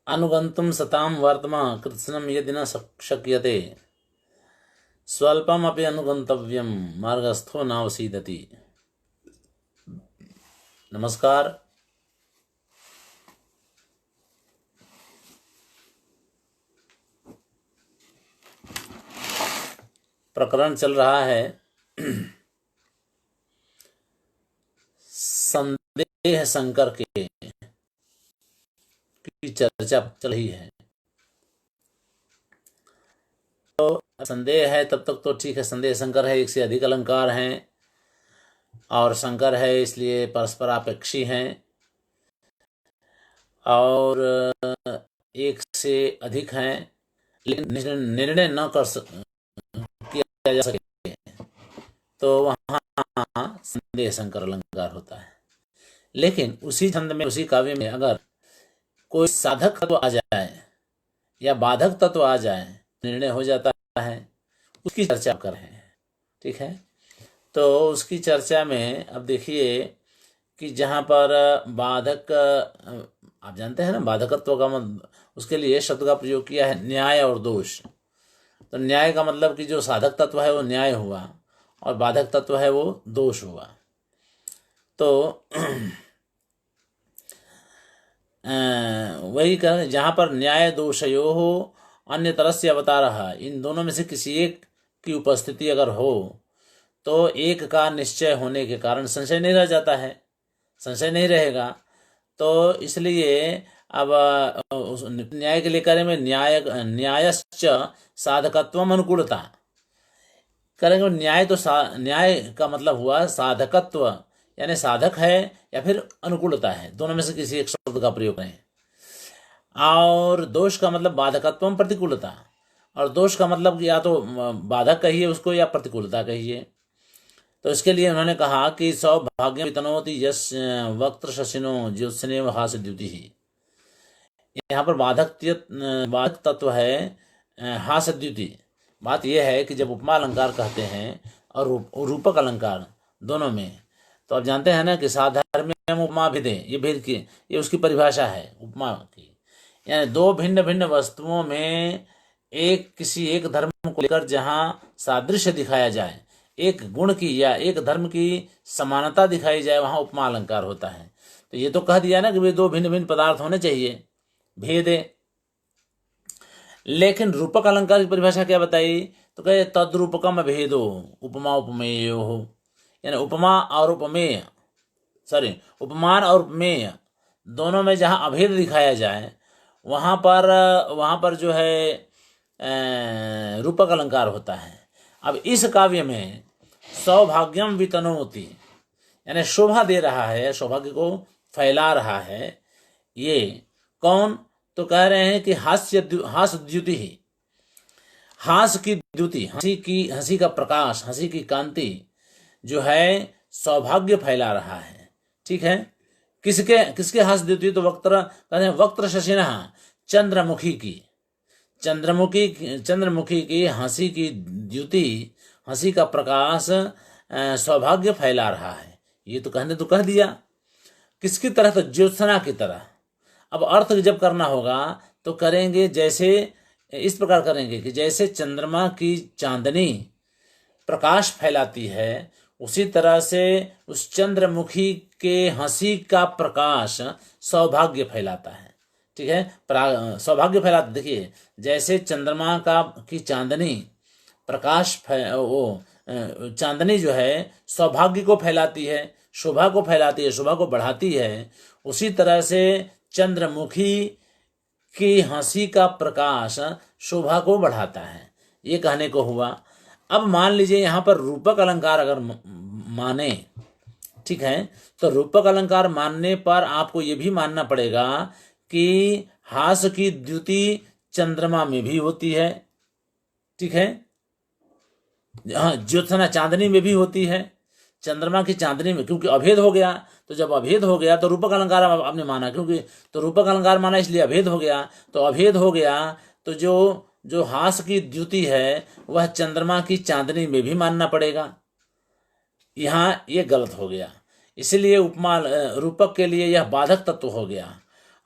अनुगंतुम सताम वर्तमा कृत्स्नम यदि न शक्यते स्वल्पमपि अनुगंतव्यम मार्गस्थो नावसीदति। नमस्कार। प्रकरण चल रहा है संदेह शंकर की चर्चा चल रही है। तो संदेह है तब तक तो ठीक है, संदेह शंकर है, एक से अधिक अलंकार हैं और शंकर है इसलिए परस्परापेक्षी हैं और एक से अधिक हैं, लेकिन निर्णय न किया जा सके तो वहाँ संदेह शंकर अलंकार होता है। लेकिन उसी छंद में, उसी काव्य में अगर कोई साधक तत्व आ जाए या बाधक तत्व आ जाए, निर्णय हो जाता है, उसकी चर्चा कर रहे हैं। ठीक है, तो उसकी चर्चा में अब देखिए कि जहाँ पर बाधक, आप जानते हैं ना बाधकत्व का उसके लिए शब्द का प्रयोग किया है न्याय और दोष। तो न्याय का मतलब कि जो साधक तत्व है वो न्याय हुआ और बाधक तत्व है वो दोष हुआ। तो वही कह, जहाँ पर न्याय दोषयो हो अन्य तरस्य अवतारः, इन दोनों में से किसी एक की उपस्थिति अगर हो तो एक का निश्चय होने के कारण संशय नहीं रह जाता है, संशय नहीं रहेगा। तो इसलिए अब न्याय के लिए करेंगे न्यायश्च साधकत्वम अनुकूलता करेंगे। न्याय तो न्याय का मतलब हुआ साधकत्व, यानी साधक है या फिर अनुकूलता है, दोनों में से किसी एक शब्द का प्रयोग करें। और दोष का मतलब बाधकत्वम प्रतिकूलता, और दोष का मतलब या तो बाधक कहिए उसको या प्रतिकूलता कहिए। तो इसके लिए उन्होंने कहा कि सौभाग्य वितनोति यश वक्त्र शशिनो ज्योत्सनेव हास्य द्युति ही। यहाँ पर बाधक तत्व है हास्य द्युति। बात यह है कि जब उपमा अलंकार कहते हैं और रूपक अलंकार दोनों में, तो आप जानते हैं ना कि साधर्म्यम उपमा भेदे, ये भेद की ये उसकी परिभाषा है उपमा की, यानी दो भिन्न भिन्न वस्तुओं में एक किसी एक धर्म को लेकर जहाँ सादृश्य दिखाया जाए, एक गुण की या एक धर्म की समानता दिखाई जाए, वहाँ उपमा अलंकार होता है। तो ये तो कह दिया ना कि वे दो भिन्न भिन्न पदार्थ होने चाहिए, भेदे। लेकिन रूपक अलंकार की परिभाषा क्या बताई? तो कहे तद्रूपकम भेदो उपमा उपमेयो हो, यानी उपमा और उपमेय, उपमान और उपमेय दोनों में जहाँ अभेद दिखाया जाए वहाँ पर जो है रूपक अलंकार होता है। अब इस काव्य में सौभाग्यम वितनोति, यानी शोभा दे रहा है, सौभाग्य को फैला रहा है। ये कौन? तो कह रहे हैं कि हास्य द्युति ही, हास की द्युति, हंसी का प्रकाश, हंसी की कांति जो है सौभाग्य फैला रहा है। ठीक है, किसके हास द्युति? तो वक्त्र शशिना, चंद्रमुखी की हंसी की द्युति, हंसी का प्रकाश सौभाग्य फैला रहा है। ये तो कहने तो कह दिया। किसकी तरह? तो ज्योत्सना की तरह। अब अर्थ जब करना होगा तो करेंगे जैसे, इस प्रकार करेंगे कि जैसे चंद्रमा की चांदनी प्रकाश फैलाती है, उसी तरह से उस चंद्रमुखी के हंसी का प्रकाश सौभाग्य फैलाता है। ठीक है, सौभाग्य फैलाता। देखिए जैसे चंद्रमा की चांदनी प्रकाश चांदनी जो है सौभाग्य को फैलाती है, शोभा को फैलाती है, शोभा को बढ़ाती है, उसी तरह से चंद्रमुखी की हंसी का प्रकाश शोभा को बढ़ाता है। ये कहने को हुआ। अब मान लीजिए यहाँ पर रूपक अलंकार अगर माने, ठीक है, तो रूपक अलंकार मानने पर आपको ये भी मानना पड़ेगा कि हास की द्युति चंद्रमा में भी होती है। ठीक है, हाँ, ज्योत्सना चांदनी में भी होती है, चंद्रमा की चांदनी में, क्योंकि अभेद हो गया। तो जब अभेद हो गया तो रूपक अलंकार आपने माना, क्योंकि तो रूपक अलंकार माना इसलिए अभेद हो गया। तो अभेद हो गया तो जो हास की द्युति है वह चंद्रमा की चांदनी में भी मानना पड़ेगा। यहाँ ये गलत हो गया, इसलिए उपमा रूपक के लिए यह बाधक तत्व हो गया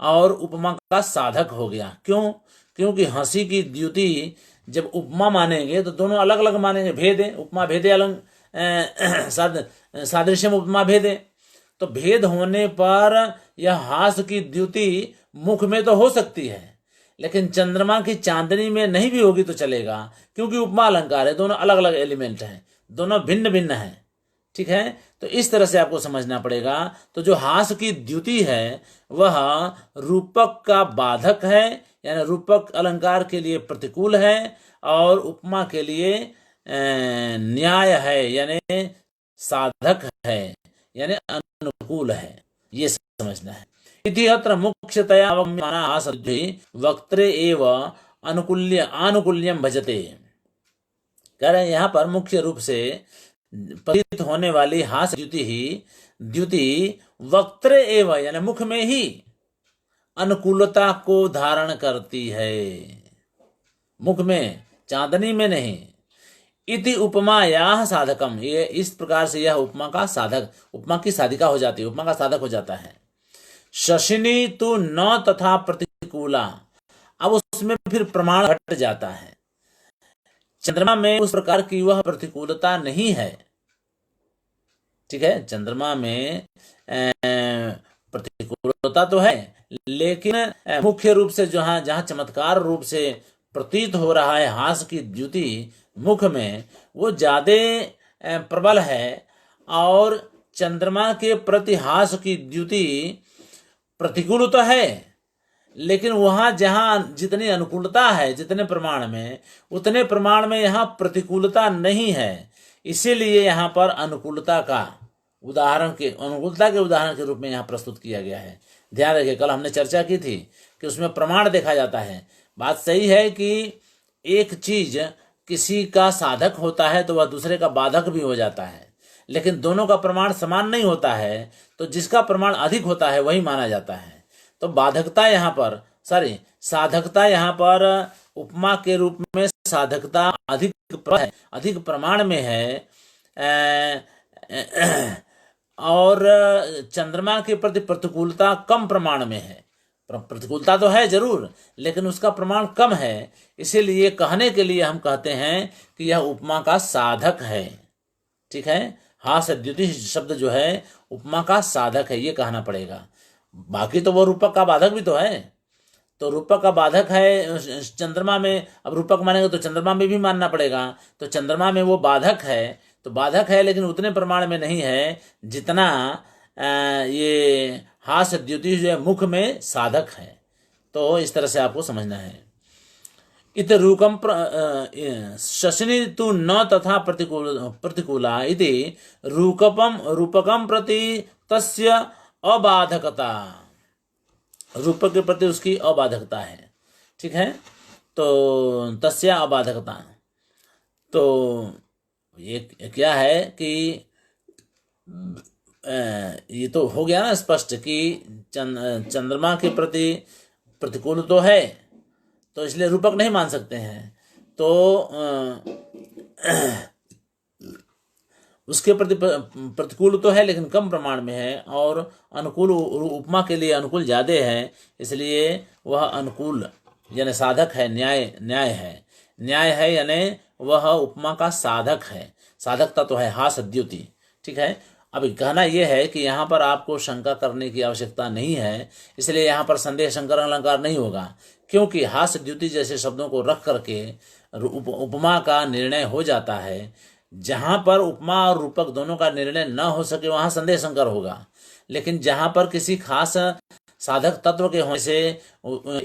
और उपमा का साधक हो गया। क्यों? क्योंकि हंसी की द्युति जब उपमा मानेंगे तो दोनों अलग अलग मानेंगे। भेद है, उपमा भेदे अलग सादृश्यम उपमा भेदे। तो भेद होने पर यह हास की द्युति मुख में तो हो सकती है, लेकिन चंद्रमा की चांदनी में नहीं भी होगी तो चलेगा, क्योंकि उपमा अलंकार है, दोनों अलग अलग एलिमेंट हैं, दोनों भिन्न भिन्न हैं। ठीक है, तो इस तरह से आपको समझना पड़ेगा। तो जो हास की द्युति है वह रूपक का बाधक है, यानी रूपक अलंकार के लिए प्रतिकूल है, और उपमा के लिए न्याय है, यानी साधक है, यानी अनुकूल है। ये समझना है। इति अत्र मुख्यतया अवमानः हासद्युति वक्त्रे एव आनुकूल्यम भजते। कह रहे हैं यहाँ पर मुख्य रूप से प्रतीत होने वाली हास द्युति वक्त्र एव, यानी मुख में ही अनुकूलता को धारण करती है, मुख में, चांदनी में नहीं। इति उपमायाः साधकम, ये इस प्रकार से यह उपमा का साधक, उपमा की साधिका हो जाती है, उपमा का साधक हो जाता है। शशिनी तु न तथा प्रतिकूला, अब उसमें फिर प्रमाण घट जाता है। चंद्रमा में उस प्रकार की वह प्रतिकूलता नहीं है। ठीक है, चंद्रमा में प्रतिकूलता तो है, लेकिन मुख्य रूप से जहां जहां चमत्कार रूप से प्रतीत हो रहा है हास की द्युति मुख में, वो ज्यादा प्रबल है। और चंद्रमा के प्रति हास की द्युति प्रतिकूल तो है, लेकिन वहां जहां जितनी अनुकूलता है, जितने प्रमाण में, उतने प्रमाण में यहाँ प्रतिकूलता नहीं है। इसीलिए यहाँ पर अनुकूलता के उदाहरण के रूप में यहाँ प्रस्तुत किया गया है। ध्यान रखिए, कल हमने चर्चा की थी कि उसमें प्रमाण देखा जाता है। बात सही है कि एक चीज किसी का साधक होता है तो वह दूसरे का बाधक भी हो जाता है, लेकिन दोनों का प्रमाण समान नहीं होता है, तो जिसका प्रमाण अधिक होता है वही माना जाता है। तो बाधकता यहाँ पर, साधकता यहाँ पर उपमा के रूप में साधकता अधिक प्रमाण में है, और चंद्रमा के प्रति प्रतिकूलता कम प्रमाण में है। प्रतिकूलता तो है जरूर, लेकिन उसका प्रमाण कम है। इसीलिए कहने के लिए हम कहते हैं कि यह उपमा का साधक है। ठीक है, हासद्युति शब्द जो है उपमा का साधक है, ये कहना पड़ेगा। बाकी तो वो रूपक का बाधक भी तो है। तो रूपक का बाधक है चंद्रमा में, अब रूपक मानेंगे तो चंद्रमा में भी मानना पड़ेगा। तो चंद्रमा में वो बाधक है, तो बाधक है, लेकिन उतने प्रमाण में नहीं है जितना ये हासद्युति जो है मुख में साधक है। तो इस तरह से आपको समझना है। इत रूकम शशिनी तु न तथा प्रतिकूला इति रूपकम प्रति तस्य अबाधकता, रूपक के प्रति उसकी अबाधकता है। ठीक है, तो तस्य अबाधकता, तो ये क्या है कि ये तो हो गया ना स्पष्ट कि चंद्रमा के प्रति प्रतिकूल तो है, तो इसलिए रूपक नहीं मान सकते हैं। तो उसके प्रति प्रतिकूल तो है, लेकिन कम प्रमाण में है, और अनुकूल उपमा के लिए अनुकूल ज्यादा है, इसलिए वह अनुकूल यानी साधक है, न्याय है, यानी वह उपमा का साधक है। साधकता तो है हासद्युति। ठीक है, अब कहना यह है कि यहाँ पर आपको शंका करने की आवश्यकता नहीं है, इसलिए यहाँ पर संदेह शंकर अलंकार नहीं होगा, क्योंकि हासद्युति जैसे शब्दों को रख करके उपमा का निर्णय हो जाता है। जहाँ पर उपमा और रूपक दोनों का निर्णय न हो सके वहाँ संदेह शंकर होगा, लेकिन जहाँ पर किसी खास साधक तत्व के होने से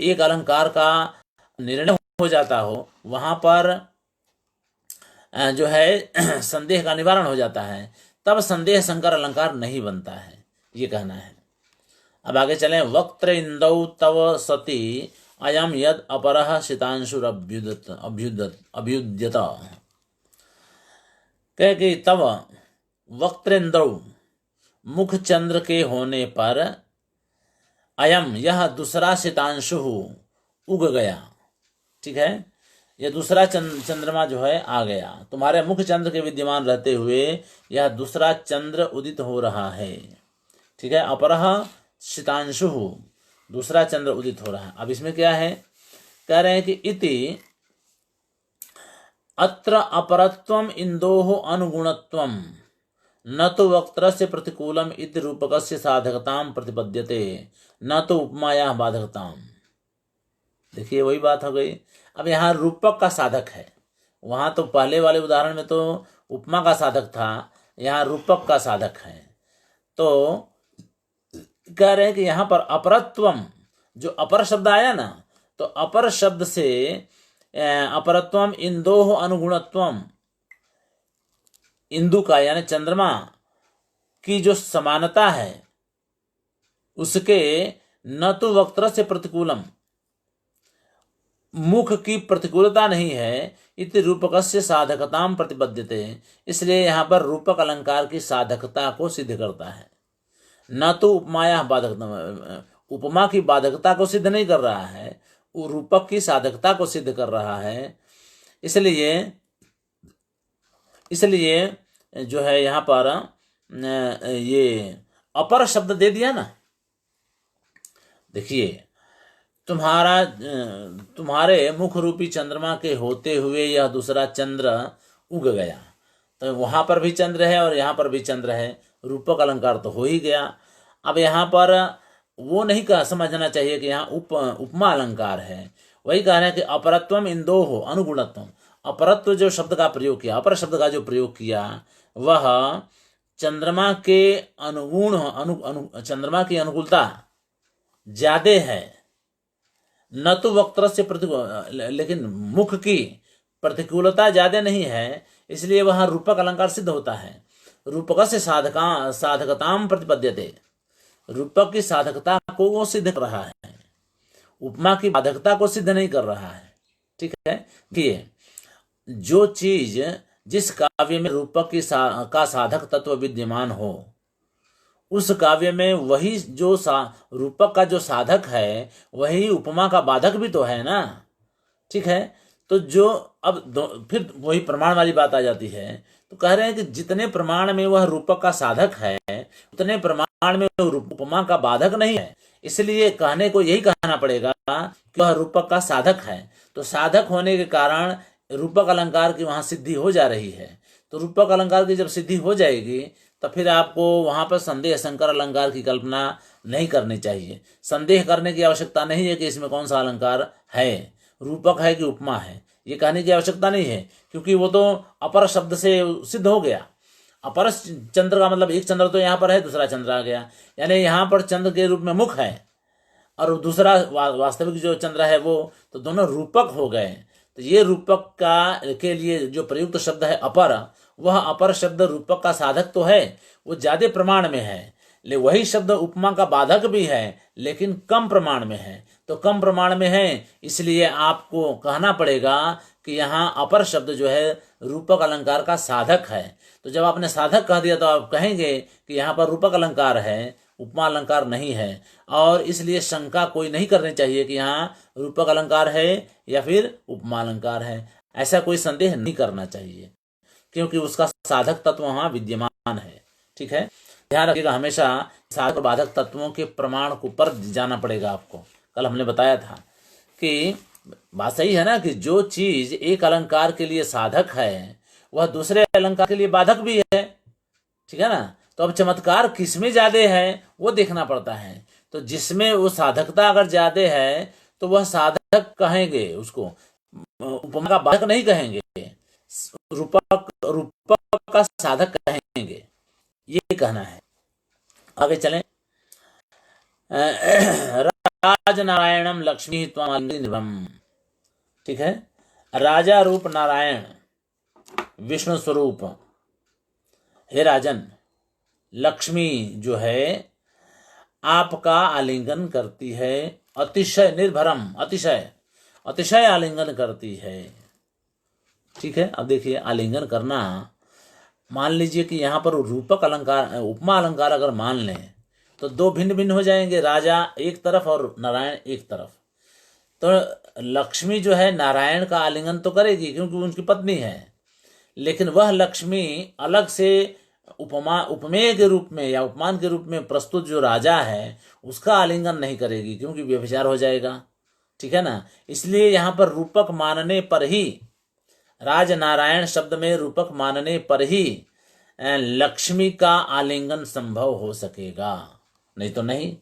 एक अलंकार का निर्णय हो जाता हो, वहाँ पर जो है संदेह का निवारण हो जाता है, तब संदेह शंकर अलंकार नहीं बनता है, ये कहना है। अब आगे चलें। वक्त्र इंदौ तव सती अयम यद अपरः शीतांशुर अभ्युद्यत। कह कि तव वक्त्रेंद्रौ, मुख चंद्र के होने पर, अयम यह दूसरा शीतांशु उग गया। ठीक है, यह दूसरा चंद्रमा जो है आ गया। तुम्हारे मुख चंद्र के विद्यमान रहते हुए यह दूसरा चंद्र उदित हो रहा है। ठीक है, अपरः शीतांशु, दूसरा चंद्र उदित हो रहा है। अब इसमें क्या है, कह रहे हैं कि इति अत्र अपरत्वम इंदोह अनुगुणत्वम न तो वक्त्रस्य प्रतिकूलम इति रूपकस्य साधकताम प्रतिपद्यते न तो उपमाया बाधकताम। देखिए वही बात हो गई। अब यहाँ रूपक का साधक है, वहाँ तो पहले वाले उदाहरण में तो उपमा का साधक था, यहाँ रूपक का साधक है। तो कह रहे हैं कि यहाँ पर अपरत्वम, जो अपर शब्द आया ना, तो अपर शब्द से अपरत्वम इंदोह अनुगुणत्वम, इंदु का यानी चंद्रमा की जो समानता है उसके न तो वक्त्र से प्रतिकूलम, मुख की प्रतिकूलता नहीं है, इति रूपकस्य साधकताम प्रतिपद्यते, इसलिए यहाँ पर रूपक अलंकार की साधकता को सिद्ध करता है। न तो उपमाया बाधकता, उपमा की बाधकता को सिद्ध नहीं कर रहा है, वो रूपक की साधकता को सिद्ध कर रहा है। इसलिए जो है यहाँ पर ये अपर शब्द दे दिया ना। देखिए तुम्हारे मुख रूपी चंद्रमा के होते हुए यह दूसरा चंद्र उग गया, तो वहां पर भी चंद्र है और यहाँ पर भी चंद्र है, रूपक अलंकार तो हो ही गया। अब यहाँ पर वो नहीं कह समझना चाहिए कि यहाँ उपमा अलंकार है। वही कह रहे हैं कि अपरत्वम इंदोह अनुगुणत्वम, अपरत्व जो शब्द का प्रयोग किया, अपर शब्द का जो प्रयोग किया, वह चंद्रमा के अनुगुण चंद्रमा की अनुकूलता ज्यादा है, न तो वक्त्र से प्रतिकूल, लेकिन मुख की प्रतिकूलता ज्यादा नहीं है, इसलिए वह रूपक अलंकार सिद्ध होता है। रूपक से साधकताम प्रतिपद्यते, रूपक की साधकता को वो सिद्ध कर रहा है, उपमा की बाधकता को सिद्ध नहीं कर रहा है। ठीक है कि जो चीज जिस काव्य में रूपक की का साधक तत्व विद्यमान हो, उस काव्य में वही जो रूपक का जो साधक है वही उपमा का बाधक भी तो है ना। ठीक है, तो जो अब फिर वही प्रमाण वाली बात आ जाती है। तो कह रहे हैं कि जितने प्रमाण में वह रूपक का साधक है उतने प्रमाण में उपमा का बाधक नहीं है, इसलिए कहने को यही कहना पड़ेगा कि वह रूपक का साधक है। तो साधक होने के कारण रूपक अलंकार की वहां सिद्धि हो जा रही है। तो रूपक अलंकार की जब सिद्धि हो जाएगी तो फिर आपको वहां पर संदेह संकर अलंकार की कल्पना नहीं करनी चाहिए। संदेह करने की आवश्यकता नहीं है कि इसमें कौन सा अलंकार है, रूपक है कि उपमा है, ये कहने की आवश्यकता नहीं है, क्योंकि वो तो अपर शब्द से सिद्ध हो गया। अपर चंद्र का मतलब एक चंद्र तो यहाँ पर है, दूसरा चंद्र आ गया, यानी यहाँ पर चंद्र के रूप में मुख है और दूसरा वास्तविक जो चंद्र है वो, तो दोनों रूपक हो गए। तो ये रूपक का के लिए जो प्रयुक्त शब्द है अपर, वह अपर शब्द रूपक का साधक तो है, वो ज्यादा प्रमाण में है, लेकिन वही शब्द उपमा का बाधक भी है लेकिन कम प्रमाण में है। तो कम प्रमाण में है इसलिए आपको कहना पड़ेगा कि यहाँ अपर शब्द जो है रूपक अलंकार का साधक है। तो जब आपने साधक कह दिया तो आप कहेंगे कि यहाँ पर रूपक अलंकार है, उपमा अलंकार नहीं है, और इसलिए शंका कोई नहीं करनी चाहिए कि यहाँ रूपक अलंकार है या फिर उपमा अलंकार है। ऐसा कोई संदेह नहीं करना चाहिए क्योंकि उसका साधक तत्व वहां विद्यमान है। ठीक है, ध्यान रखिएगा, हमेशा साधक और बाधक तत्वों के प्रमाण को पर जाना पड़ेगा आपको। कल हमने बताया था कि बात सही है ना, कि जो चीज एक अलंकार के लिए साधक है वह दूसरे अलंकार के लिए बाधक भी है। ठीक है ना, तो अब चमत्कार किसमें ज्यादा है वो देखना पड़ता है। तो जिसमें वो साधकता अगर ज्यादा है तो वह साधक कहेंगे, उसको उपमा का बाधक नहीं कहेंगे, रूपक का साधक कहेंगे, ये कहना है। आगे चलें। राज नारायणम लक्ष्मी त्वम। ठीक है, राजा रूप नारायण विष्णु स्वरूप, हे राजन, लक्ष्मी जो है आपका आलिंगन करती है, अतिशय निर्भरम, अतिशय आलिंगन करती है। ठीक है, अब देखिए आलिंगन करना, मान लीजिए कि यहाँ पर रूपक अलंकार उपमा अलंकार अगर मान लें तो दो भिन्न भिन्न हो जाएंगे, राजा एक तरफ और नारायण एक तरफ। तो लक्ष्मी जो है नारायण का आलिंगन तो करेगी क्योंकि उनकी पत्नी है, लेकिन वह लक्ष्मी अलग से उपमेय के रूप में या उपमान के रूप में प्रस्तुत जो राजा है उसका आलिंगन नहीं करेगी, क्योंकि व्यभिचार हो जाएगा। ठीक है ना। इसलिए यहाँ पर रूपक मानने पर ही, राजनारायण शब्द में रूपक मानने पर ही लक्ष्मी का आलिंगन संभव हो सकेगा, नहीं तो नहीं।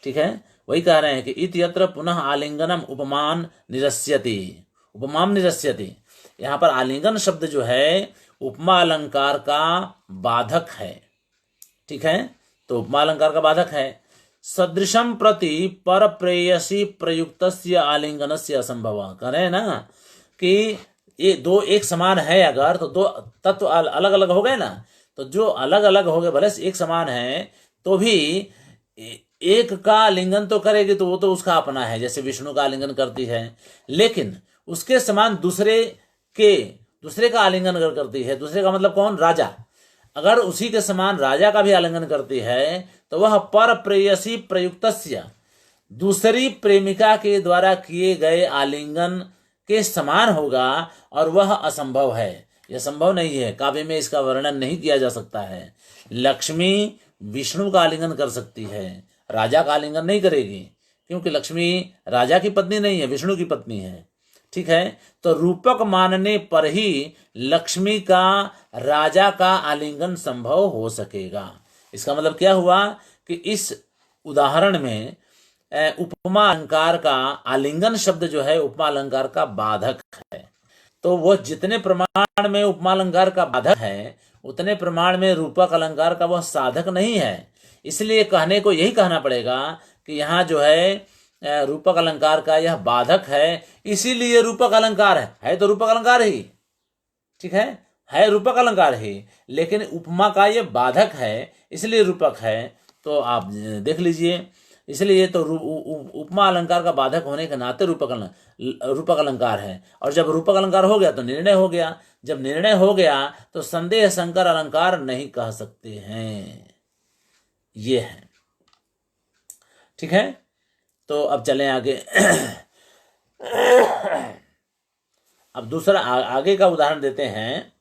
ठीक है, वही कह रहे हैं कि इत यत्र पुनः आलिंगनम उपमान निरस्यति, उपमाम निरस्यति। यहाँ पर आलिंगन शब्द जो है उपमा अलंकार का बाधक है। ठीक है, तो उपमा अलंकार का बाधक है। सदृशम प्रति पर प्रेयसी प्रयुक्तस्य आलिंगनस्य असंभव। कह रहे हैं ना कि ये दो एक समान है, अगर तो दो तत्व अलग अलग हो गए ना, तो जो अलग अलग हो गए भले एक समान है तो भी एक का आलिंगन तो करेगी, तो वो तो उसका अपना है, जैसे विष्णु का आलिंगन करती है। लेकिन उसके समान दूसरे का आलिंगन अगर करती है, दूसरे का मतलब कौन? राजा। अगर उसी के समान राजा का भी आलिंगन करती है तो वह पर प्रेयसी प्रयुक्तस्य, दूसरी प्रेमिका के द्वारा किए गए आलिंगन के समान होगा, और वह असंभव है, यह संभव नहीं है। काव्य में इसका वर्णन नहीं किया जा सकता है। लक्ष्मी विष्णु का आलिंगन कर सकती है, राजा का आलिंगन नहीं करेगी, क्योंकि लक्ष्मी राजा की पत्नी नहीं है, विष्णु की पत्नी है। ठीक है, तो रूपक मानने पर ही लक्ष्मी का राजा का आलिंगन संभव हो सकेगा। इसका मतलब क्या हुआ कि इस उदाहरण में उपमा अलंकार का आलिंगन शब्द जो है उपमा अलंकार का बाधक है। तो वो जितने प्रमाण में उपमा अलंकार का बाधक है उतने प्रमाण में रूपक अलंकार का वह साधक नहीं है। इसलिए कहने को यही कहना पड़ेगा कि यहाँ जो है रूपक अलंकार का यह बाधक है, इसीलिए रूपक अलंकार है तो रूपक अलंकार ही। ठीक है रूपक अलंकार ही, लेकिन उपमा का ये बाधक है इसलिए रूपक है। तो आप देख लीजिए, इसलिए तो उपमा अलंकार का बाधक होने के नाते रूपक अलंकार है। और जब रूपक अलंकार हो गया तो निर्णय हो गया, जब निर्णय हो गया तो संदेह संकर अलंकार नहीं कह सकते हैं। ये है। ठीक है, तो अब चलें आगे। अब दूसरा आगे का उदाहरण देते हैं।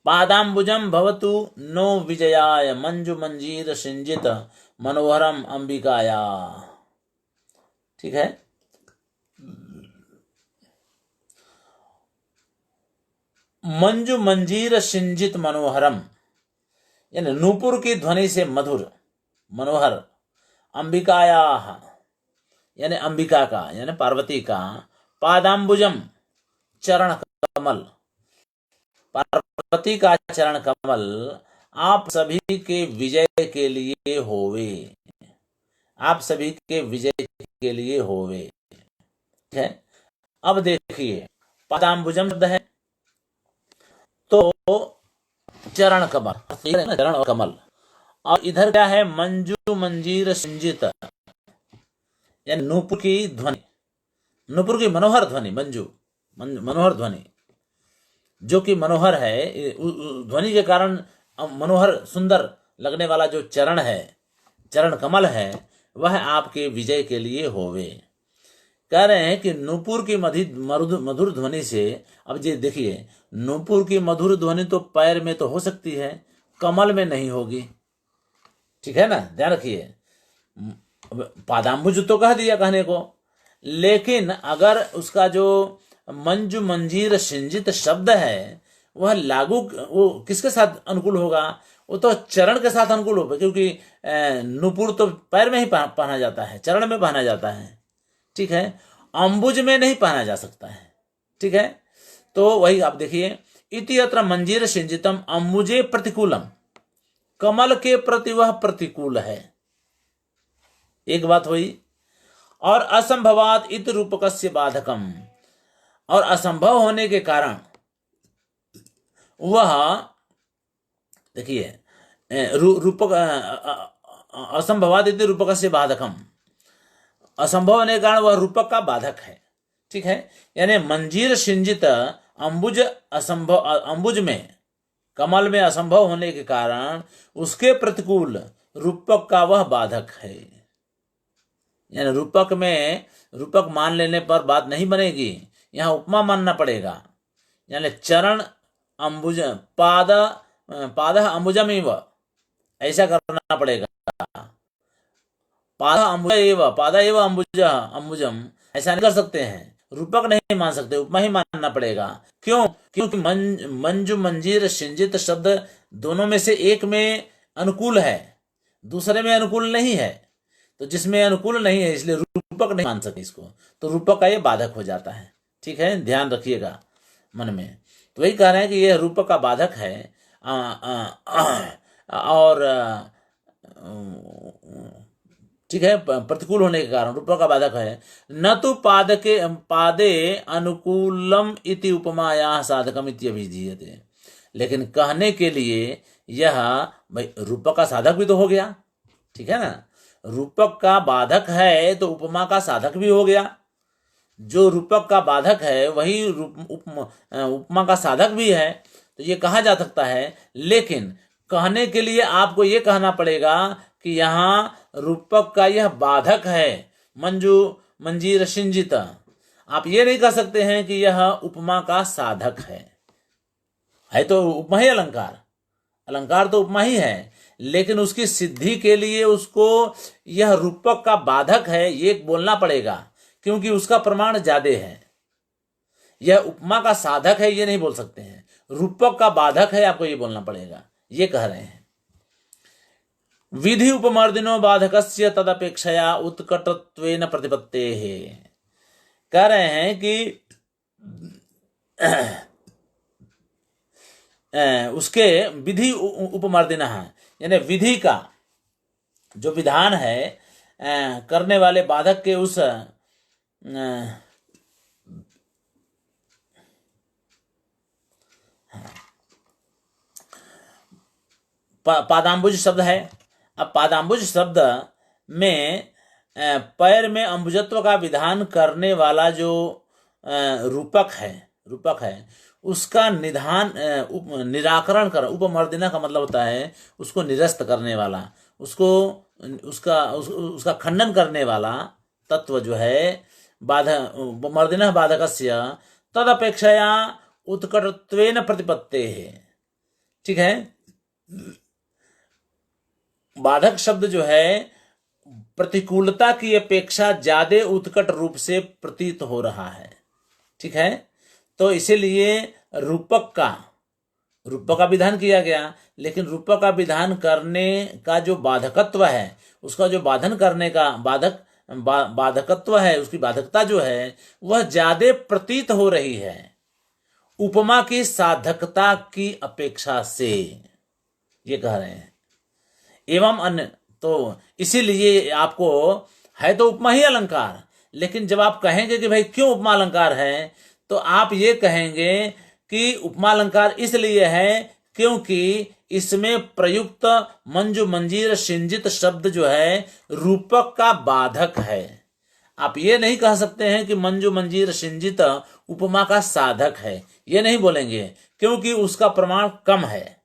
पादाम्बुजम भवतु नो विजयाय मंजु मंजीर सिंजित मनोहरम अंबिकाया। ठीक है, मंजु मंजीर सिंजित मनोहरम, यानी नूपुर की ध्वनि से मधुर मनोहर, अंबिकाया यानी अंबिका का यानी पार्वती का, पादाम्बुजम चरण कमल, पार्वती का चरण कमल आप सभी के विजय के लिए होवे, आप सभी के विजय के लिए होवे। ठीक है, अब देखिए पादाम्बुजम शब्द है तो चरण कमल, चरण और कमल, और इधर क्या है? मंजू मंजीर सिंजित, यानी नूपुर की ध्वनि, नूपुर की मनोहर ध्वनि, मंजू मनोहर ध्वनि, जो कि मनोहर है, ध्वनि के कारण मनोहर सुंदर लगने वाला जो चरण है, चरण कमल है, वह आपके विजय के लिए होवे। कह रहे हैं कि नूपुर की मधुर ध्वनि से, अब ये देखिए नूपुर की मधुर ध्वनि तो पैर में तो हो सकती है, कमल में नहीं होगी। ठीक है ना, ध्यान रखिए। पादाम्बुज तो कह दिया कहने को, लेकिन अगर उसका जो मंजू मंजीर सिंजित शब्द है वह लागू, वो किसके साथ अनुकूल होगा? वो तो चरण के साथ अनुकूल होगा, क्योंकि नूपुर तो पैर में ही पहना जाता है, चरण में पहना जाता है। ठीक है, अंबुज में नहीं पहना जा सकता है। ठीक है, तो वही आप देखिए, इति अत्र मंजीर सिंजितम अंबुजे प्रतिकूलम, कमल के प्रति वह प्रतिकूल है। एक बात हुई। और असंभवात इत रूपकस्य बाधकम, और असंभव होने के कारण वह, देखिए रूपक, असंभवात इत रूपकस्य बाधकम, असंभव होने के कारण वह रूपक का बाधक है। ठीक है, यानी मंजीर सिंजित अंबुज असंभव, अंबुज में कमल में असंभव होने के कारण उसके प्रतिकूल रूपक का वह बाधक है। यानी रूपक में रूपक मान लेने पर बात नहीं बनेगी, यहाँ उपमा मानना पड़ेगा। यानी चरण अंबुज, पाद पादः अंबुजम एव, ऐसा करना पड़ेगा। पादः अंबुज एव, पादः एव अंबुजम, ऐसा नहीं कर सकते हैं, रूपक नहीं मान सकते, उपमा ही मानना पड़ेगा। क्यों? क्योंकि मंजू मंजीर शिंजित शब्द दोनों में से एक में अनुकूल है, दूसरे में अनुकूल नहीं है। तो जिसमें अनुकूल नहीं है इसलिए रूपक नहीं मान सकते इसको, तो रूपक का ये बाधक हो जाता है। ठीक है, ध्यान रखिएगा मन में। तो वही कह रहे हैं कि यह रूपक का बाधक है। और ठीक है, प्रतिकूल होने के कारण रूपक का बाधक है। न तो पादे अनुकूलम इति उपमाया साधकम इत्यभिधीयते, लेकिन कहने के लिए यह भाई रूपक का साधक भी तो हो गया। ठीक है ना, रूपक का बाधक है तो उपमा का साधक भी हो गया। जो रूपक का बाधक है वही उपमा का साधक भी है, तो ये कहा जा सकता है। लेकिन कहने के लिए आपको ये कहना पड़ेगा कि यहाँ रूपक का यह बाधक है, मंजू मंजीर शिंजित। आप ये नहीं कह सकते हैं कि यह उपमा का साधक है तो उपमा ही अलंकार, अलंकार तो उपमा ही है, लेकिन उसकी सिद्धि के लिए उसको यह रूपक का बाधक है ये बोलना पड़ेगा, क्योंकि उसका प्रमाण ज्यादा है। यह उपमा का साधक है ये नहीं बोल सकते हैं, रूपक का बाधक है आपको ये बोलना पड़ेगा, ये कह रहे हैं। विधि उपमर्दिनो बाधकस्य तदपेक्षया उत्कटत्वेन प्रतिपत्तेः, कह रहे हैं कि उसके विधि उपमर्दिन है, यानी विधि का जो विधान है करने वाले बाधक के उस पादाम्बुज शब्द है। अब पादाम्बुज शब्द में पैर में अंबुजत्व का विधान करने वाला जो रूपक है उसका निधान निराकरण कर, उपमर्दिना का मतलब होता है उसको निरस्त करने वाला, उसका खंडन करने वाला तत्व जो है मर्दिना बाधकस्य तदपेक्षया उत्कटत्वेन प्रतिपत्ते है। ठीक है, बाधक शब्द जो है प्रतिकूलता की अपेक्षा ज्यादा उत्कट रूप से प्रतीत हो रहा है। ठीक है, तो इसीलिए रूपक का विधान किया गया, लेकिन रूपक का विधान करने का जो बाधकत्व है, उसका जो बाधन करने का बाधकत्व है, उसकी बाधकता जो है वह ज्यादा प्रतीत हो रही है उपमा की साधकता की अपेक्षा से, ये कह रहे हैं। एवं अन्य, तो इसीलिए आपको है तो उपमा ही अलंकार, लेकिन जब आप कहेंगे कि भाई क्यों उपमा अलंकार है, तो आप ये कहेंगे कि उपमा अलंकार इसलिए है क्योंकि इसमें प्रयुक्त मंजू मंजीर शिंजित शब्द जो है रूपक का बाधक है। आप ये नहीं कह सकते हैं कि मंजू मंजीर शिंजित उपमा का साधक है, ये नहीं बोलेंगे, क्योंकि उसका प्रमाण कम है।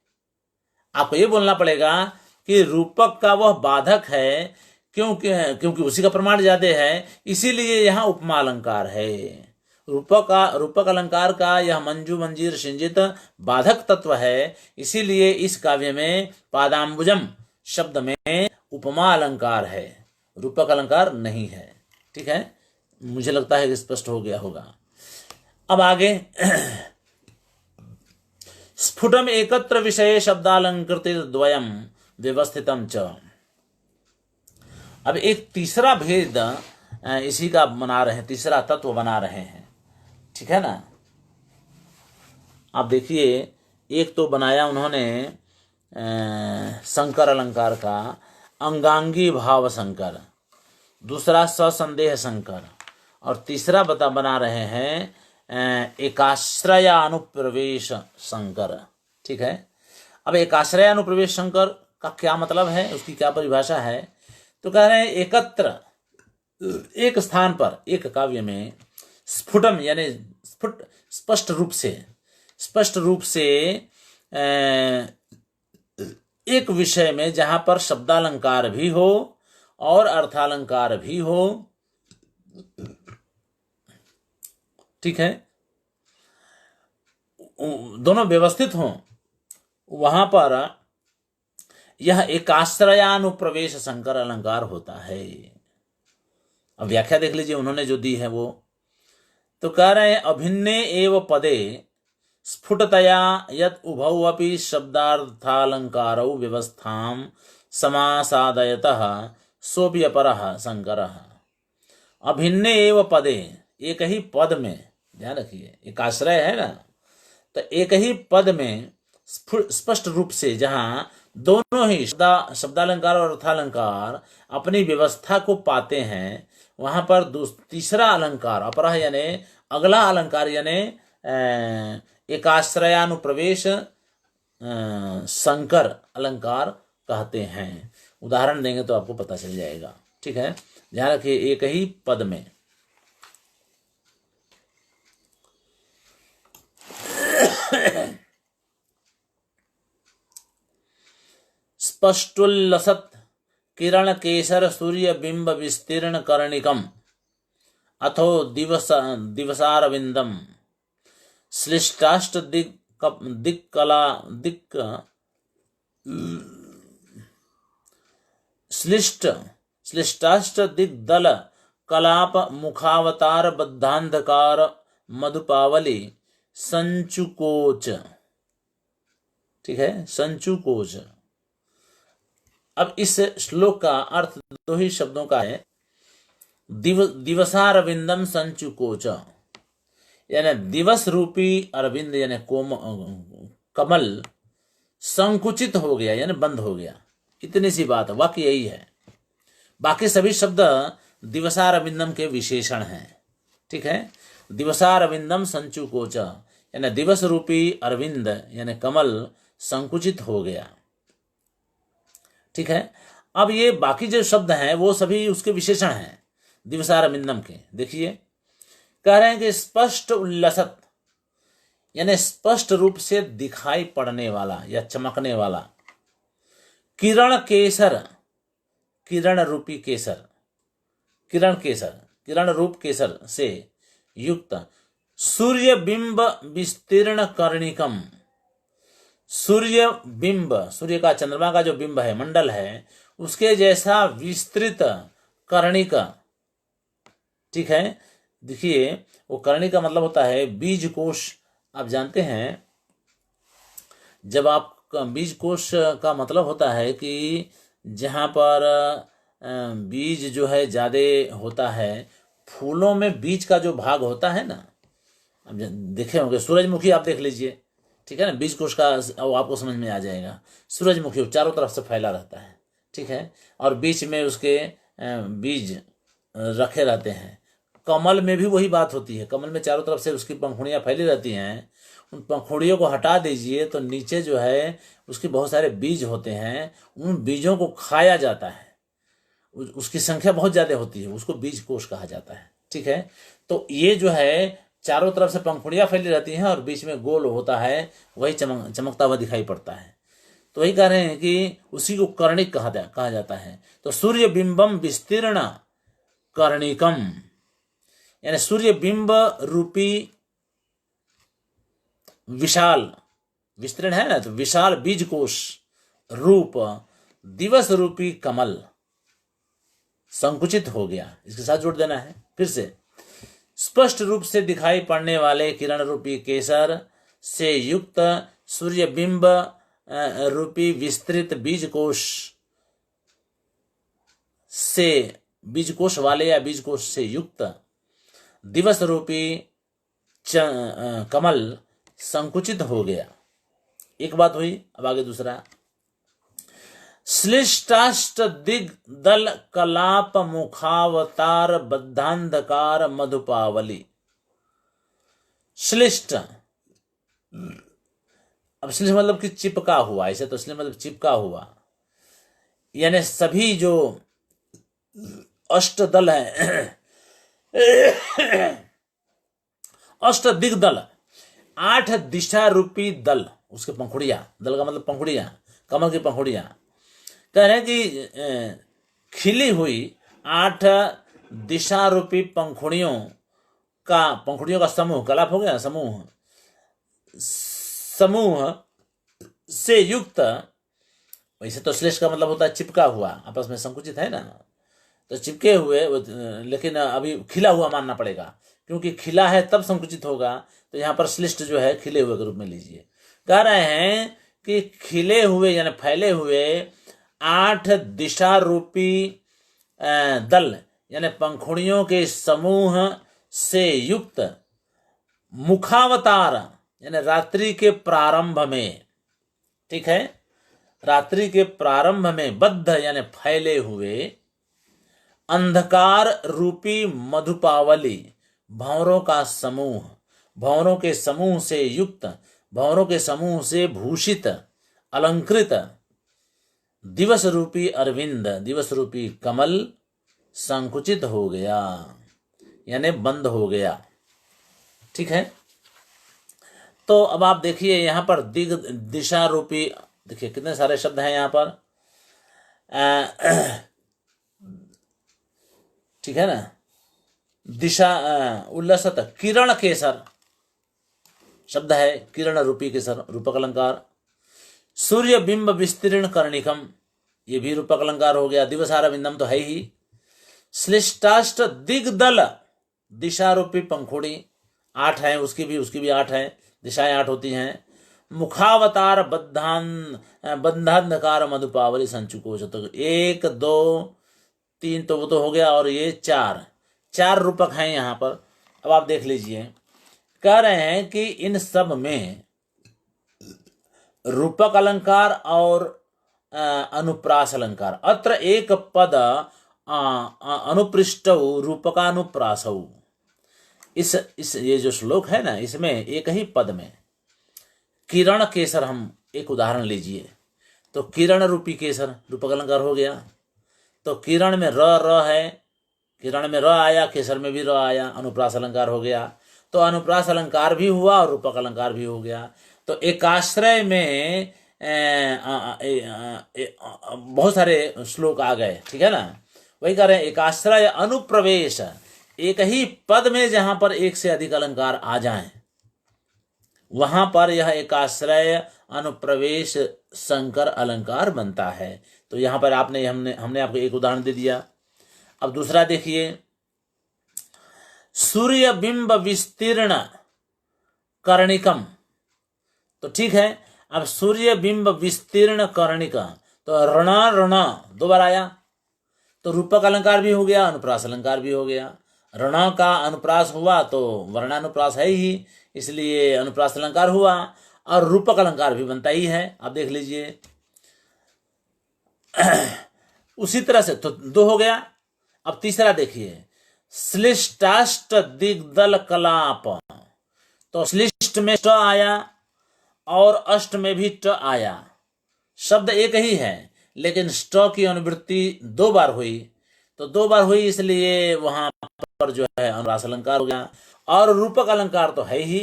आपको ये बोलना पड़ेगा कि रूपक का वह बाधक है क्योंकि उसी का प्रमाण ज्यादा है, इसीलिए यहाँ उपमा अलंकार है। रूपक अलंकार का यह मंजू मंजीर शिंजित बाधक तत्व है, इसीलिए इस काव्य में पादाम्बुजम शब्द में उपमा अलंकार है, रूपक अलंकार नहीं है। ठीक है, मुझे लगता है कि स्पष्ट हो गया होगा। अब आगे स्फुटम एकत्र विषय शब्दालंकृति द्वयम व्यवस्थितम च। अब एक तीसरा भेद इसी का बना रहे हैं, तीसरा तत्व बना रहे हैं। ठीक है ना, आप देखिए, एक तो बनाया उन्होंने संकर अलंकार का अंगांगी भाव संकर, दूसरा ससंदेह संकर, और तीसरा बना रहे हैं एकाश्रयानुप्रवेश संकर। ठीक है, अब एकाश्रयानुप्रवेश संकर का क्या मतलब है, उसकी क्या परिभाषा है, तो कह रहे हैं एकत्र, एक स्थान पर, एक काव्य में स्फुटम यानी स्पष्ट रूप से एक विषय में जहां पर शब्दालंकार भी हो और अर्थालंकार भी हो। ठीक है, दोनों व्यवस्थित हों, वहां पर यह एकाश्रयानुप्रवेश संकर अलंकार होता है। अब व्याख्या देख लीजिए उन्होंने जो दी है वो, तो कह रहे हैं अभिन्ने एव पदे स्फुटतया यत् उभौ अपि शब्दार्थालंकारौ व्यवस्थां समासादयतः सोऽपि अपरः संकरः। अभिन्ने एव पदे, एक ही पद में, ध्यान रखिए एक आश्रय है ना, तो एक ही पद में स्पष्ट रूप से जहां दोनों ही शब्दालंकार और अर्थालंकार अपनी व्यवस्था को पाते हैं, वहां पर तीसरा अलंकार अपरः यानी अगला अलंकार यानी एकाश्रयानुप्रवेश संकर अलंकार कहते हैं। उदाहरण देंगे तो आपको पता चल जाएगा। ठीक है, ध्यान रखिए एक ही पद में। स्पष्टुल्लसत् किरण केसर सूर्य बिंब विस्तीर्ण कर्णिकम अथो दिवसारविंदम श्लिष्टाष्ट श्लिष्टाष्ट दिग्दल कलाप मुखावतार बद्धांधकार मधुपावली संचुकोच। ठीक है, संचुकोच। अब इस श्लोक का अर्थ दो ही शब्दों का है, दिवसारविंदम संचुकोच, यानी दिवस रूपी अरविंद यानी कमल संकुचित हो गया यानी बंद हो गया। इतनी सी बात, वाक्य यही है। बाकी सभी शब्द दिवसारविंदम के विशेषण हैं। ठीक है, दिवसारविंदम संचुकोच यानी दिवस रूपी अरविंद यानी कमल संकुचित हो गया। ठीक है, अब ये बाकी जो शब्द हैं वो सभी उसके विशेषण हैं दिवसारविंदम के। देखिए कह रहे हैं कि स्पष्ट उल्लसत यानी स्पष्ट रूप से दिखाई पड़ने वाला या चमकने वाला, किरण केसर किरण रूपी केसर, किरण केसर किरण रूप केसर से युक्त, सूर्य बिंब विस्तीर्ण कर्णिकम, सूर्य बिंब सूर्य का चंद्रमा का जो बिंब है मंडल है उसके जैसा विस्तृत कर्णिका। ठीक है, देखिए वो कर्णी का मतलब होता है बीज कोश। आप जानते हैं जब आप बीज कोश का मतलब होता है कि जहाँ पर बीज जो है ज़्यादा होता है, फूलों में बीज का जो भाग होता है ना, अब देखे होंगे सूरजमुखी, आप देख लीजिए। ठीक है ना, बीज कोश का वो आपको समझ में आ जाएगा। सूरजमुखी चारों तरफ से फैला रहता है। ठीक है, और बीच में उसके बीज रखे रहते हैं। कमल में भी वही बात होती है, कमल में चारों तरफ से उसकी पंखुड़ियाँ फैली रहती हैं। उन पंखुड़ियों को हटा दीजिए तो नीचे जो है उसके बहुत सारे बीज होते हैं, उन बीजों को खाया जाता है। उसकी संख्या बहुत ज़्यादा होती है, उसको बीज कोश कहा जाता है। ठीक है, तो ये जो है चारों तरफ से पंखुड़ियाँ फैली रहती हैं और बीच में गोल होता है, वही चमकता हुआ दिखाई पड़ता है। तो वही कह रहे हैं कि उसी को कर्णिक कहा जाता है। तो सूर्य बिंबम विस्तीर्ण कर्णिकम यानी सूर्य बिंब रूपी विशाल, विस्तृण है ना, तो विशाल बीज कोश रूप दिवस रूपी कमल संकुचित हो गया। इसके साथ जोड़ देना है फिर से, स्पष्ट रूप से दिखाई पड़ने वाले किरण रूपी केसर से युक्त सूर्य बिंब रूपी विस्तृत बीज कोश से, बीज कोश वाले या बीज कोश से युक्त दिवस रूपी कमल संकुचित हो गया। एक बात हुई, अब आगे दूसरा, श्लिष्टाष्ट दिग्दल कलाप मुखावतार बद्धांधकार मधुपावली। श्लिष्ट, अब श्लिष्ट मतलब कि चिपका हुआ, ऐसे तो श्लिष्ट मतलब चिपका हुआ, यानी सभी जो अष्टदल है अष्ट दिग्दल, 8 दिशा रूपी दल, उसके पंखुड़ियां, दल का मतलब पंखुड़ियां, कमल की पंखुड़ियां, कह रहे हैं कि खिली हुई 8 दिशा रूपी पंखुड़ियों का समूह, कलाप हो गया समूह, समूह से युक्त, वैसे तो श्लेष का मतलब होता है चिपका हुआ, आपस में संकुचित है ना, तो चिपके हुए, लेकिन अभी खिला हुआ मानना पड़ेगा, क्योंकि खिला है तब संकुचित होगा। तो यहाँ पर श्लिष्ट जो है खिले हुए के रूप में लीजिए। कह रहे हैं कि खिले हुए यानी फैले हुए 8 दिशा रूपी दल यानी पंखुड़ियों के समूह से युक्त मुखावतार यानी रात्रि के प्रारंभ में, ठीक है, रात्रि के प्रारंभ में बद्ध यानी फैले हुए अंधकार रूपी मधुपावली भंवरों का समूह, भंवरों के समूह से युक्त, भंवरों के समूह से भूषित अलंकृत दिवस रूपी अरविंद, दिवस रूपी कमल संकुचित हो गया यानी बंद हो गया। ठीक है, तो अब आप देखिए यहाँ पर दिग दिशा रूपी, देखिए कितने सारे शब्द हैं यहाँ पर, ठीक है ना, दिशा उल्लसत किरण केसर शब्द है, किरण रूपी केसर रूपक अलंकार। सूर्य बिंब विस्तीर्ण कर्णिकम, ये भी रूपक अलंकार हो गया। दिवसारविंदम तो है ही। श्लिष्टाष्ट दिग्दल दिशा रूपी पंखुड़ी 8 है, उसकी भी 8 है, दिशाएं 8 होती हैं। मुखावतार बंधांधकार मधुपावली संचुकोच, तो 1 2 3 तो वो तो हो गया, और ये 4 रूपक हैं यहाँ पर। अब आप देख लीजिए, कह रहे हैं कि इन सब में रूपक अलंकार और अनुप्रास अलंकार, अत्र एक पद अनुपृष्ट रूपकानुप्रास, इस ये जो श्लोक है ना, इसमें एक ही पद में किरण केसर, हम एक उदाहरण लीजिए, तो किरण रूपी केसर रूपक अलंकार हो गया। तो किरण में र है, किरण में र आया, केसर में भी र आया, अनुप्रास अलंकार हो गया। तो अनुप्रास अलंकार भी हुआ और रूपक अलंकार भी हो गया। तो एकाश्रय में बहुत सारे श्लोक आ गए, ठीक है ना, वही कह रहे हैं एकाश्रय अनुप्रवेश, एक ही पद में जहां पर एक से अधिक अलंकार आ जाएं, वहां पर यह एकाश्रय अनुप्रवेश संकर अलंकार बनता है। तो यहां पर हमने आपको एक उदाहरण दे दिया। अब दूसरा देखिए, सूर्य बिंब विस्तीर्ण कर्णिकम, तो ठीक है, अब सूर्य बिंब विस्तीर्ण कर्णिका, तो ऋण ऋण 2 बार आया, तो रूपक अलंकार भी हो गया, अनुप्रास अलंकार भी हो गया। ऋण का अनुप्रास हुआ तो वर्णानुप्रास है ही, इसलिए अनुप्रास अलंकार हुआ, और रूपक अलंकार भी बनता ही है। आप देख लीजिए उसी तरह से तो 2 हो गया। अब तीसरा देखिए, श्लिष्टाष्ट दिग्दल कलाप, तो श्लिष्ट में ट आया और अष्ट में भी ट आया, शब्द एक ही है, लेकिन स्ट की अनुवृत्ति 2 बार हुई, तो 2 बार हुई इसलिए वहां पर जो है अनुप्रास अलंकार हो गया, और रूपक अलंकार तो है ही,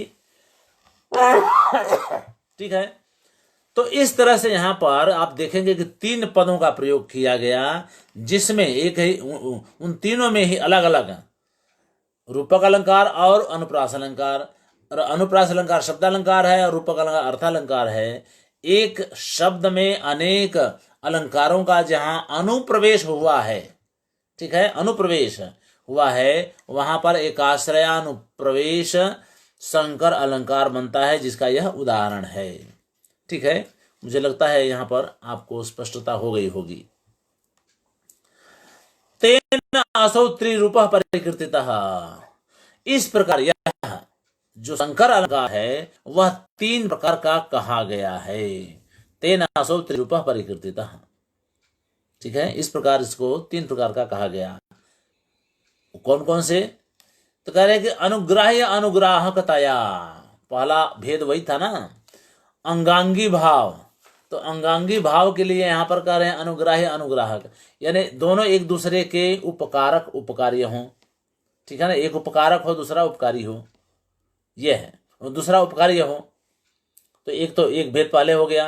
ठीक है। तो इस तरह से यहां पर आप देखेंगे कि 3 पदों का प्रयोग किया गया, जिसमें एक ही उन तीनों में ही अलग अलग रूपक अलंकार और अनुप्रास अलंकार, और अनुप्रास अलंकार शब्दालंकार है और रूपक अलंकार अर्थालंकार है। एक शब्द में अनेक अलंकारों का जहां अनुप्रवेश हुआ है, ठीक है, अनुप्रवेश हुआ है, वहां पर एकाश्रयानुप्रवेश संकर अलंकार बनता है, जिसका यह उदाहरण है। ठीक है, मुझे लगता है यहां पर आपको स्पष्टता हो गई होगी। तेन असौ त्रिरूपः परिकीर्तितः, इस प्रकार यह जो संकर अलंकार है वह 3 प्रकार का कहा गया है। तेन असौ त्रिरूपः परिकीर्तितः, ठीक है, इस प्रकार इसको 3 प्रकार का कहा गया। कौन कौन से? तो कह रहे कि अनुग्राह्य अनुग्राहकतया, पहला भेद वही था ना, अंगांगी भाव, तो अंगांगी भाव के लिए यहां पर कह रहे हैं अनुग्राह्य अनुग्राहक, यानी दोनों एक दूसरे के उपकारक उपकार्य हों, ठीक है ना, एक उपकारक हो दूसरा उपकारी हो, यह है, और दूसरा उपकार्य हो, तो एक भेद पहले हो गया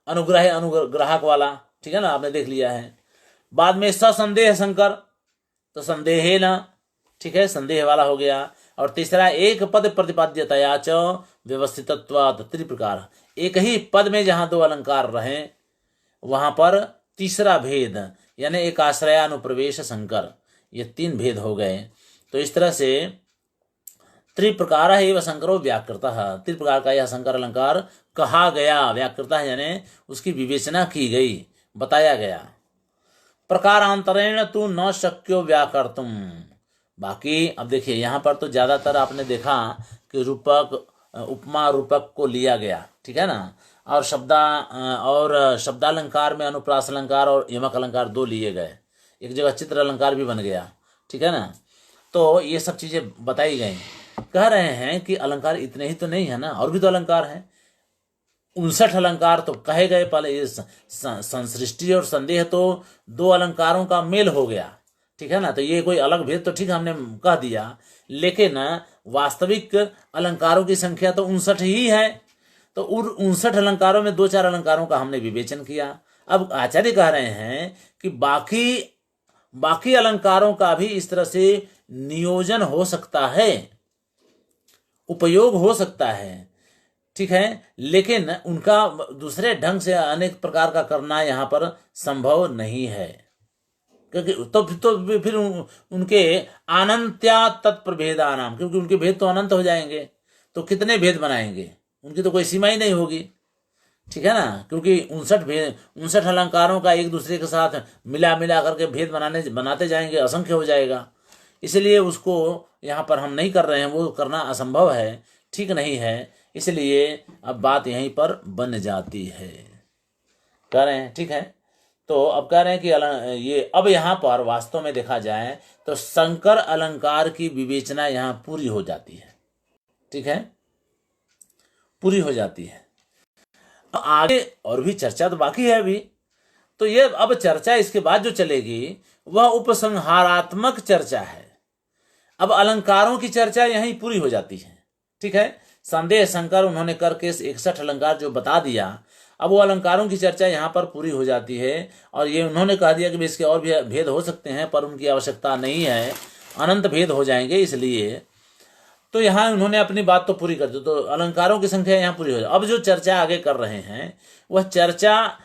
अनुग्राह्य अनुग्राहक वाला, ठीक है ना, आपने देख लिया है। बाद में ससंदेह संकर, तो संदेह न, ठीक है, संदेह वाला हो गया। और तीसरा एक पद प्रतिपाद्यतया च व्यवस्थितत्वात्, त्रिप्रकार, एक ही पद में जहां दो अलंकार रहें वहां पर तीसरा भेद यानी एक आश्रयानुप्रवेश संकर, ये तीन भेद हो गए। तो इस तरह से त्रिप्रकार एवं संकरो व्याकृतः, त्रिप्रकार का यह संकर अलंकार कहा गया, व्याकृतः यानी उसकी विवेचना की गई, बताया गया। प्रकारांतरेण तू न शक्यो व्याकर्तुम। बाकी अब देखिए यहाँ पर तो ज्यादातर आपने देखा कि रूपक उपमा रूपक को लिया गया, ठीक है ना, और शब्दालंकार में अनुप्रास अलंकार और यमक अलंकार दो लिए गए, एक जगह चित्र अलंकार भी बन गया, ठीक है ना। तो ये सब चीजें बताई गई। कह रहे हैं कि अलंकार इतने ही तो नहीं है ना, और भी तो अलंकार हैं। 59 अलंकार तो कहे गए पहले। ये संसृष्टि और संदेह तो दो अलंकारों का मेल हो गया, ठीक है ना। तो ये कोई अलग भेद तो ठीक हमने कह दिया, लेकिन वास्तविक अलंकारों की संख्या तो 59 ही है। तो उन 59 अलंकारों में दो चार अलंकारों का हमने विवेचन किया। अब आचार्य कह रहे हैं कि बाकी अलंकारों का भी इस तरह से नियोजन हो सकता है, उपयोग हो सकता है, ठीक है, लेकिन उनका दूसरे ढंग से अनेक प्रकार का करना यहाँ पर संभव नहीं है, क्योंकि तो फिर उनके अनंत्या तत्प्रभेदा नाम, क्योंकि उनके भेद तो अनंत हो जाएंगे, तो कितने भेद बनाएंगे, उनकी तो कोई सीमा ही नहीं होगी, ठीक है ना। क्योंकि 59 अलंकारों का एक दूसरे के साथ मिला करके भेद बनाते जाएंगे, असंख्य हो जाएगा। इसलिए उसको यहाँ पर हम नहीं कर रहे हैं, वो करना असंभव है, ठीक नहीं है। इसलिए अब बात यहीं पर बन जाती है, कह रहे हैं, ठीक है। तो अब कह रहे हैं कि ये अब यहाँ पर वास्तव में देखा जाए तो संकर अलंकार की विवेचना यहाँ पूरी हो जाती है, ठीक है, पूरी हो जाती है। आगे और भी चर्चा तो बाकी है अभी। तो ये अब चर्चा इसके बाद जो चलेगी वह उपसंहारात्मक चर्चा है। अब अलंकारों की चर्चा यहीं पूरी हो जाती है, ठीक है। संदेह संकर उन्होंने करके 61 अलंकार जो बता दिया, अब वो अलंकारों की चर्चा यहाँ पर पूरी हो जाती है। और ये उन्होंने कह दिया कि इसके और भी भेद हो सकते हैं, पर उनकी आवश्यकता नहीं है, अनंत भेद हो जाएंगे, इसलिए तो यहाँ उन्होंने अपनी बात तो पूरी कर दी। तो अलंकारों की संख्या यहाँ पूरी हो जाए। अब जो चर्चा आगे कर रहे हैं वह चर्चा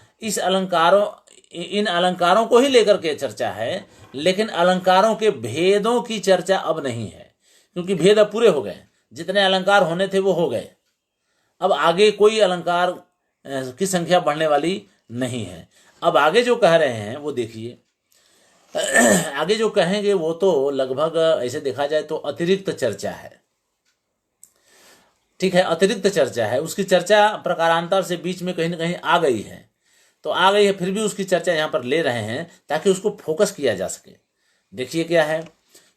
इन अलंकारों को ही लेकर के चर्चा है, लेकिन अलंकारों के भेदों की चर्चा अब नहीं है, क्योंकि भेद अब पूरे हो गए, जितने अलंकार होने थे वो हो गए। अब आगे कोई अलंकार की संख्या बढ़ने वाली नहीं है। अब आगे जो कह रहे हैं वो देखिए, आगे जो कहेंगे वो तो लगभग ऐसे देखा जाए तो अतिरिक्त चर्चा है, ठीक है, अतिरिक्त चर्चा है। उसकी चर्चा प्रकारांतर से बीच में कहीं ना कहीं आ गई है, तो आ गई है, फिर भी उसकी चर्चा यहाँ पर ले रहे हैं ताकि उसको फोकस किया जा सके। देखिए क्या है,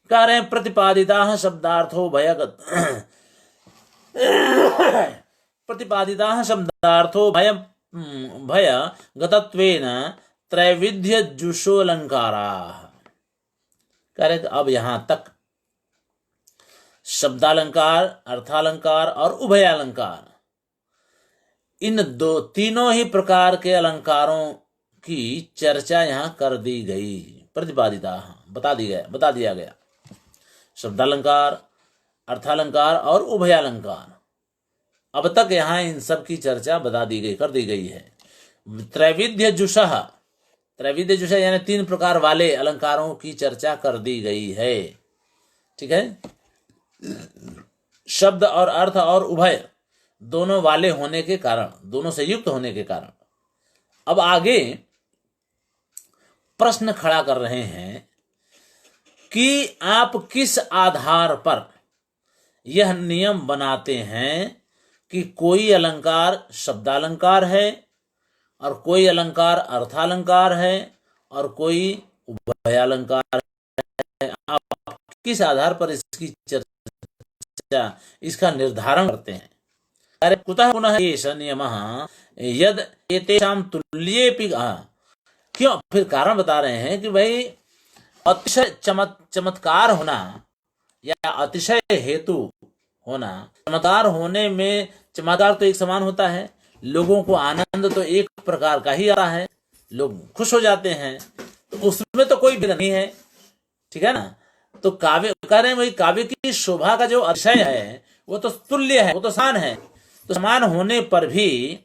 कह रहे हैं प्रतिपादिता शब्दार्थो भयगत प्रतिपादिता शब्दार्थो भय गतत्वेन त्रैविध्य जुषोलंकारा। कह रहे अब यहां तक शब्दालंकार, अर्थालंकार और उभयालंकार, इन तीनों ही प्रकार के अलंकारों की चर्चा यहां कर दी गई। प्रतिपादिता बता दिया गया। शब्दालंकार, अर्थालंकार और उभयालंकार, अब तक यहां इन सब की चर्चा कर दी गई है। त्रैविध्य जुषः, त्रैविध्य जुषः यानी 3 प्रकार वाले अलंकारों की चर्चा कर दी गई है, ठीक है। शब्द और अर्थ और उभय दोनों वाले होने के कारण, दोनों से युक्त होने के कारण अब आगे प्रश्न खड़ा कर रहे हैं कि आप किस आधार पर यह नियम बनाते हैं कि कोई अलंकार शब्दालंकार है और कोई अलंकार अर्थालंकार है और कोई उभयालंकार है। आप किस आधार पर इसकी चर्चा, इसका निर्धारण करते हैं। अरे कुतः पुनः एष नियमः यद एतेषां तुल्येपि, क्यों, फिर कारण बता रहे हैं कि भाई अतिशय चमत्कार होना या अतिशय हेतु होना, चमत्कार होने में, चमत्कार तो एक समान होता है, लोगों को आनंद तो एक प्रकार का ही आता है, लोग खुश हो जाते हैं, तो उसमें तो कोई भेद नहीं है, ठीक है ना। तो काव्य कह रहे हैं वही काव्य की शोभा का जो अतिशय है वो तो तुल्य है, वो तो समान है। तो समान होने पर भी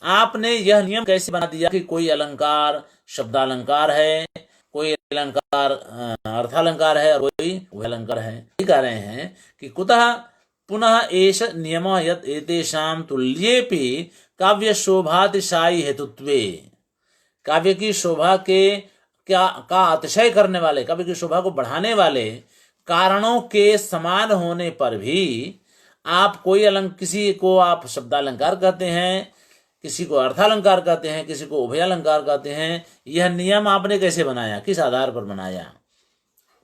आपने यह नियम कैसे बना दिया कि कोई अलंकार शब्दालंकार है, कोई अलंकार अर्थालंकार है और कोई उभयालंकार है? ये कह रहे हैं कि कुतः पुनः एष नियमः यत् एतेषां तुल्येपि काव्य शोभातिशायी हेतुत्वे, काव्य की शोभा के क्या का अतिशय करने वाले, काव्य की शोभा को बढ़ाने वाले कारणों के समान होने पर भी आप कोई किसी को आप शब्दालंकार कहते हैं, किसी को अर्थालंकार कहते हैं, किसी को उभयालंकार कहते हैं। यह नियम आपने कैसे बनाया, किस आधार पर बनाया?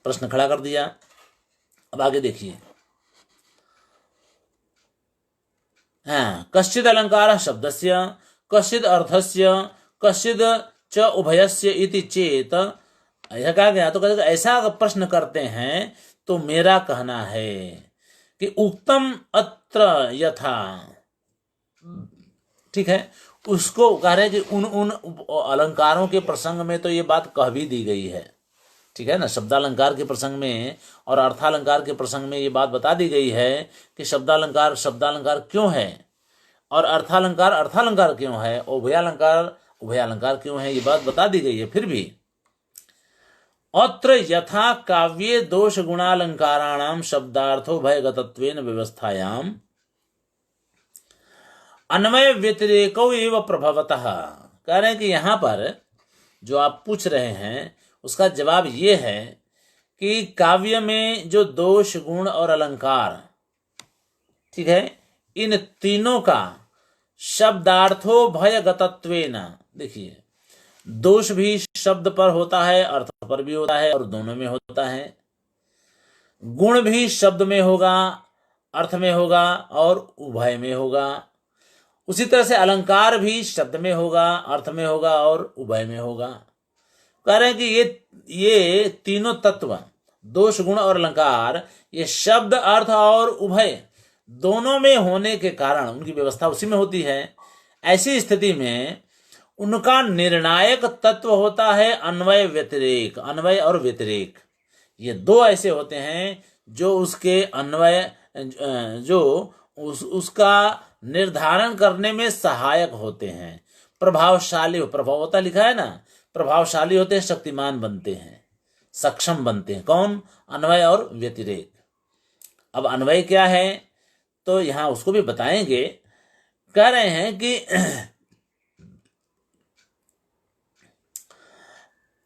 प्रश्न खड़ा कर दिया। अब आगे देखिए। कश्चिद अलंकार शब्दस्य कश्चिद अर्थस्य कश्चिद च उभयस्य इति चेत, यह कहा गया। तो कहते ऐसा अगर प्रश्न करते हैं तो मेरा कहना है कि उक्तम अत्र यथा, ठीक है, उसको कह रहे हैं कि उन अलंकारों के प्रसंग में तो ये बात कह भी दी गई है, ठीक है ना। शब्दालंकार के प्रसंग में और अर्थालंकार के प्रसंग में ये बात बता दी गई है कि शब्दालंकार शब्दालंकार क्यों है और अर्थालंकार अर्थालंकार क्यों है, उभयालंकार उभयालंकार क्यों है, ये बात बता दी गई है। फिर भी अत्र यथा काव्ये दोष गुणालंकाराणाम शब्दार्थो भयगतत्वेन व्यवस्थायाम अन्वय व्यतिरेको एव प्रभवतः, कह रहे हैं कि यहाँ पर जो आप पूछ रहे हैं उसका जवाब ये है कि काव्य में जो दोष गुण और अलंकार, ठीक है, इन तीनों का शब्दार्थो भयगतत्वेन, देखिए दोष भी शब्द पर होता है, अर्थ पर भी होता है और दोनों में होता है। गुण भी शब्द में होगा, अर्थ में होगा और उभय में होगा। उसी तरह से अलंकार भी शब्द में होगा, अर्थ में होगा और उभय में होगा। कह रहे हैं कि ये तीनों तत्व, दोष गुण और अलंकार, ये शब्द अर्थ और उभय दोनों में होने के कारण उनकी व्यवस्था उसी में होती है। ऐसी स्थिति में उनका निर्णायक तत्व होता है अन्वय व्यतिरेक, अन्वय और व्यतिरेक। ये दो ऐसे होते हैं जो उसके अन्वय जो उसका निर्धारण करने में सहायक होते हैं, प्रभावशाली, प्रभावता लिखा है ना, प्रभावशाली होते हैं, शक्तिमान बनते हैं, सक्षम बनते हैं। कौन? अन्वय और व्यतिरेक। अब अन्वय क्या है तो यहां उसको भी बताएंगे। कह रहे हैं कि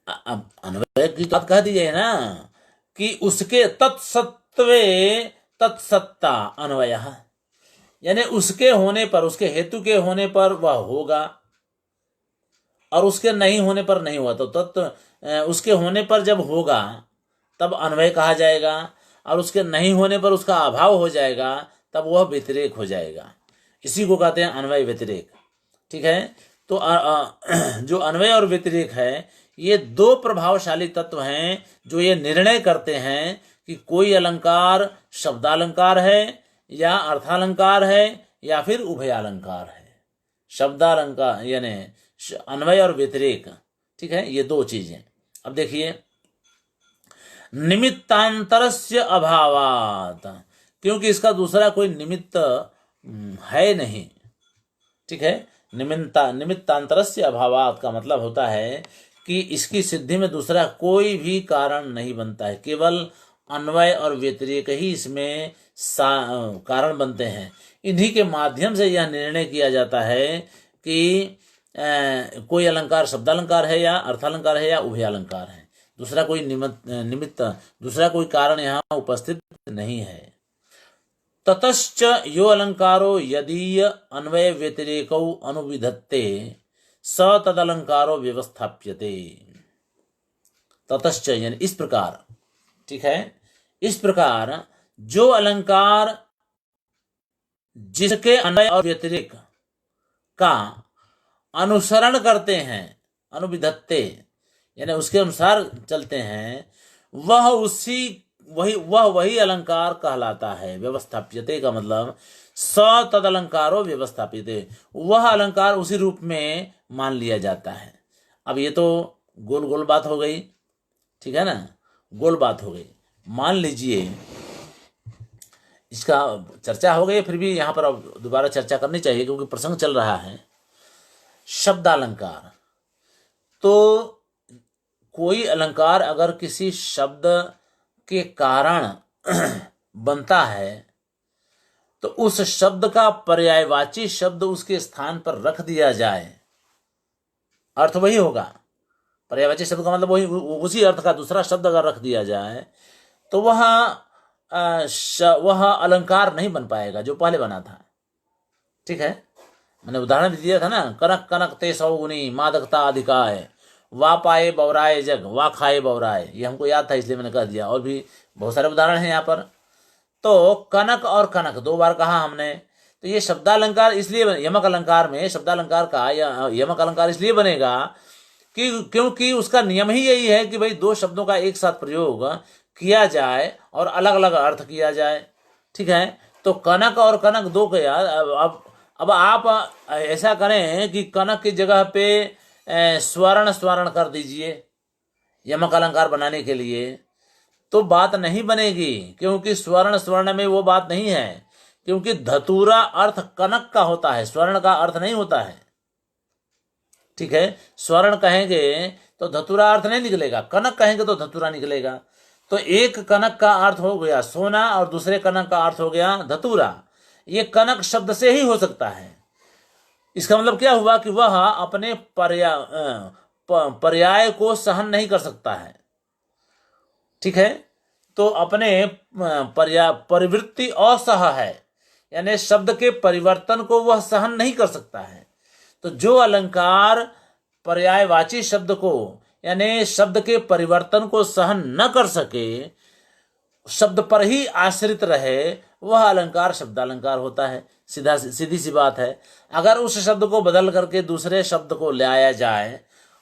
अन्वय की बात कह दी है ना कि उसके तत्सत्वे तत्सत्ता अन्वय, यानी उसके होने पर, उसके हेतु के होने पर वह होगा और उसके नहीं होने पर नहीं हुआ। तो तत्व उसके होने पर जब होगा तब अन्वय कहा जाएगा और उसके नहीं होने पर उसका अभाव हो जाएगा तब वह व्यतिरेक हो जाएगा। इसी को कहते हैं अन्वय व्यतिरेक, ठीक है। तो जो अन्वय और व्यतिरेक है ये दो प्रभावशाली तत्व हैं जो ये निर्णय करते हैं कि कोई अलंकार शब्दालंकार है या अर्थालंकार है या फिर उभयालंकार है। शब्दालंकार यानी अन्वय और व्यतिरेक, ठीक है, ये दो चीजें। अब देखिए, निमित्तांतरस्य अभावात, क्योंकि इसका दूसरा कोई निमित्त है नहीं, ठीक है। निमित्तांतरस्य अभावात का मतलब होता है कि इसकी सिद्धि में दूसरा कोई भी कारण नहीं बनता है, केवल अन्वय और व्यतिरेक ही इसमें कारण बनते हैं। इन्हीं के माध्यम से यह निर्णय किया जाता है कि कोई अलंकार शब्दालंकार है या अर्थालंकार है या उभयालंकार है। दूसरा कोई निमित्त दूसरा कोई कारण यहाँ उपस्थित नहीं है। ततश्च यो अलंकारो यदि अन्वय व्यतिरेकौ अनुविधत्ते स तदलंकारो व्यवस्थाप्यते। ततश्च यानी इस प्रकार, ठीक है, इस प्रकार जो अलंकार जिसके अन्वय और व्यतिरेक का अनुसरण करते हैं, अनुविधत्ते यानी उसके अनुसार चलते हैं, वही अलंकार कहलाता है। व्यवस्थाप्यते का मतलब स तद अलंकारो व्यवस्थाप्यते, वह अलंकार उसी रूप में मान लिया जाता है। अब ये तो गोल गोल बात हो गई, ठीक है ना, गोल बात हो गई। मान लीजिए इसका चर्चा हो गई, फिर भी यहाँ पर अब दोबारा चर्चा करनी चाहिए क्योंकि प्रसंग चल रहा है। शब्दालंकार, तो कोई अलंकार अगर किसी शब्द के कारण बनता है तो उस शब्द का पर्यायवाची शब्द उसके स्थान पर रख दिया जाए, अर्थ वही होगा। पर्यायवाची शब्द का मतलब वही, उसी अर्थ का दूसरा शब्द अगर रख दिया जाए तो वह अलंकार नहीं बन पाएगा जो पहले बना था। ठीक है, मैंने उदाहरण भी दिया था ना, कनक कनक ते सौगुनी मादकता अधिकाय, वा पाए बौराए जग वा खाए बौराए। ये हमको याद था इसलिए मैंने कह दिया, और भी बहुत सारे उदाहरण हैं यहाँ पर। तो कनक और कनक 2 बार कहा हमने, तो ये शब्दालंकार इसलिए, यमक अलंकार में शब्दालंकार का यमक अलंकार इसलिए बनेगा कि क्योंकि उसका नियम ही यही है कि भाई 2 शब्दों का एक साथ प्रयोग किया जाए और अलग अलग अर्थ किया जाए। ठीक है, तो कनक और कनक 2 के यार, अब आप ऐसा करें कि कनक की जगह पे स्वर्ण स्वर्ण कर दीजिए यमक अलंकार बनाने के लिए, तो बात नहीं बनेगी, क्योंकि स्वर्ण स्वर्ण में वो बात नहीं है, क्योंकि धतूरा अर्थ कनक का होता है, स्वर्ण का अर्थ नहीं होता है। ठीक है, स्वर्ण कहेंगे तो धतूरा अर्थ नहीं निकलेगा, कनक कहेंगे तो धतूरा निकलेगा। तो एक कनक का अर्थ हो गया सोना और दूसरे कनक का अर्थ हो गया धतूरा। ये कनक शब्द से ही हो सकता है। इसका मतलब क्या हुआ कि वह अपने पर्याय को सहन नहीं कर सकता है। ठीक है, तो अपने परिवृत्ति असह है, यानी शब्द के परिवर्तन को वह सहन नहीं कर सकता है। तो जो अलंकार पर्यायवाची शब्द को यानी शब्द के परिवर्तन को सहन न कर सके, शब्द पर ही आश्रित रहे, वह अलंकार शब्दालंकार होता है। सीधी सी बात है। अगर उस शब्द को बदल करके दूसरे शब्द को लाया जाए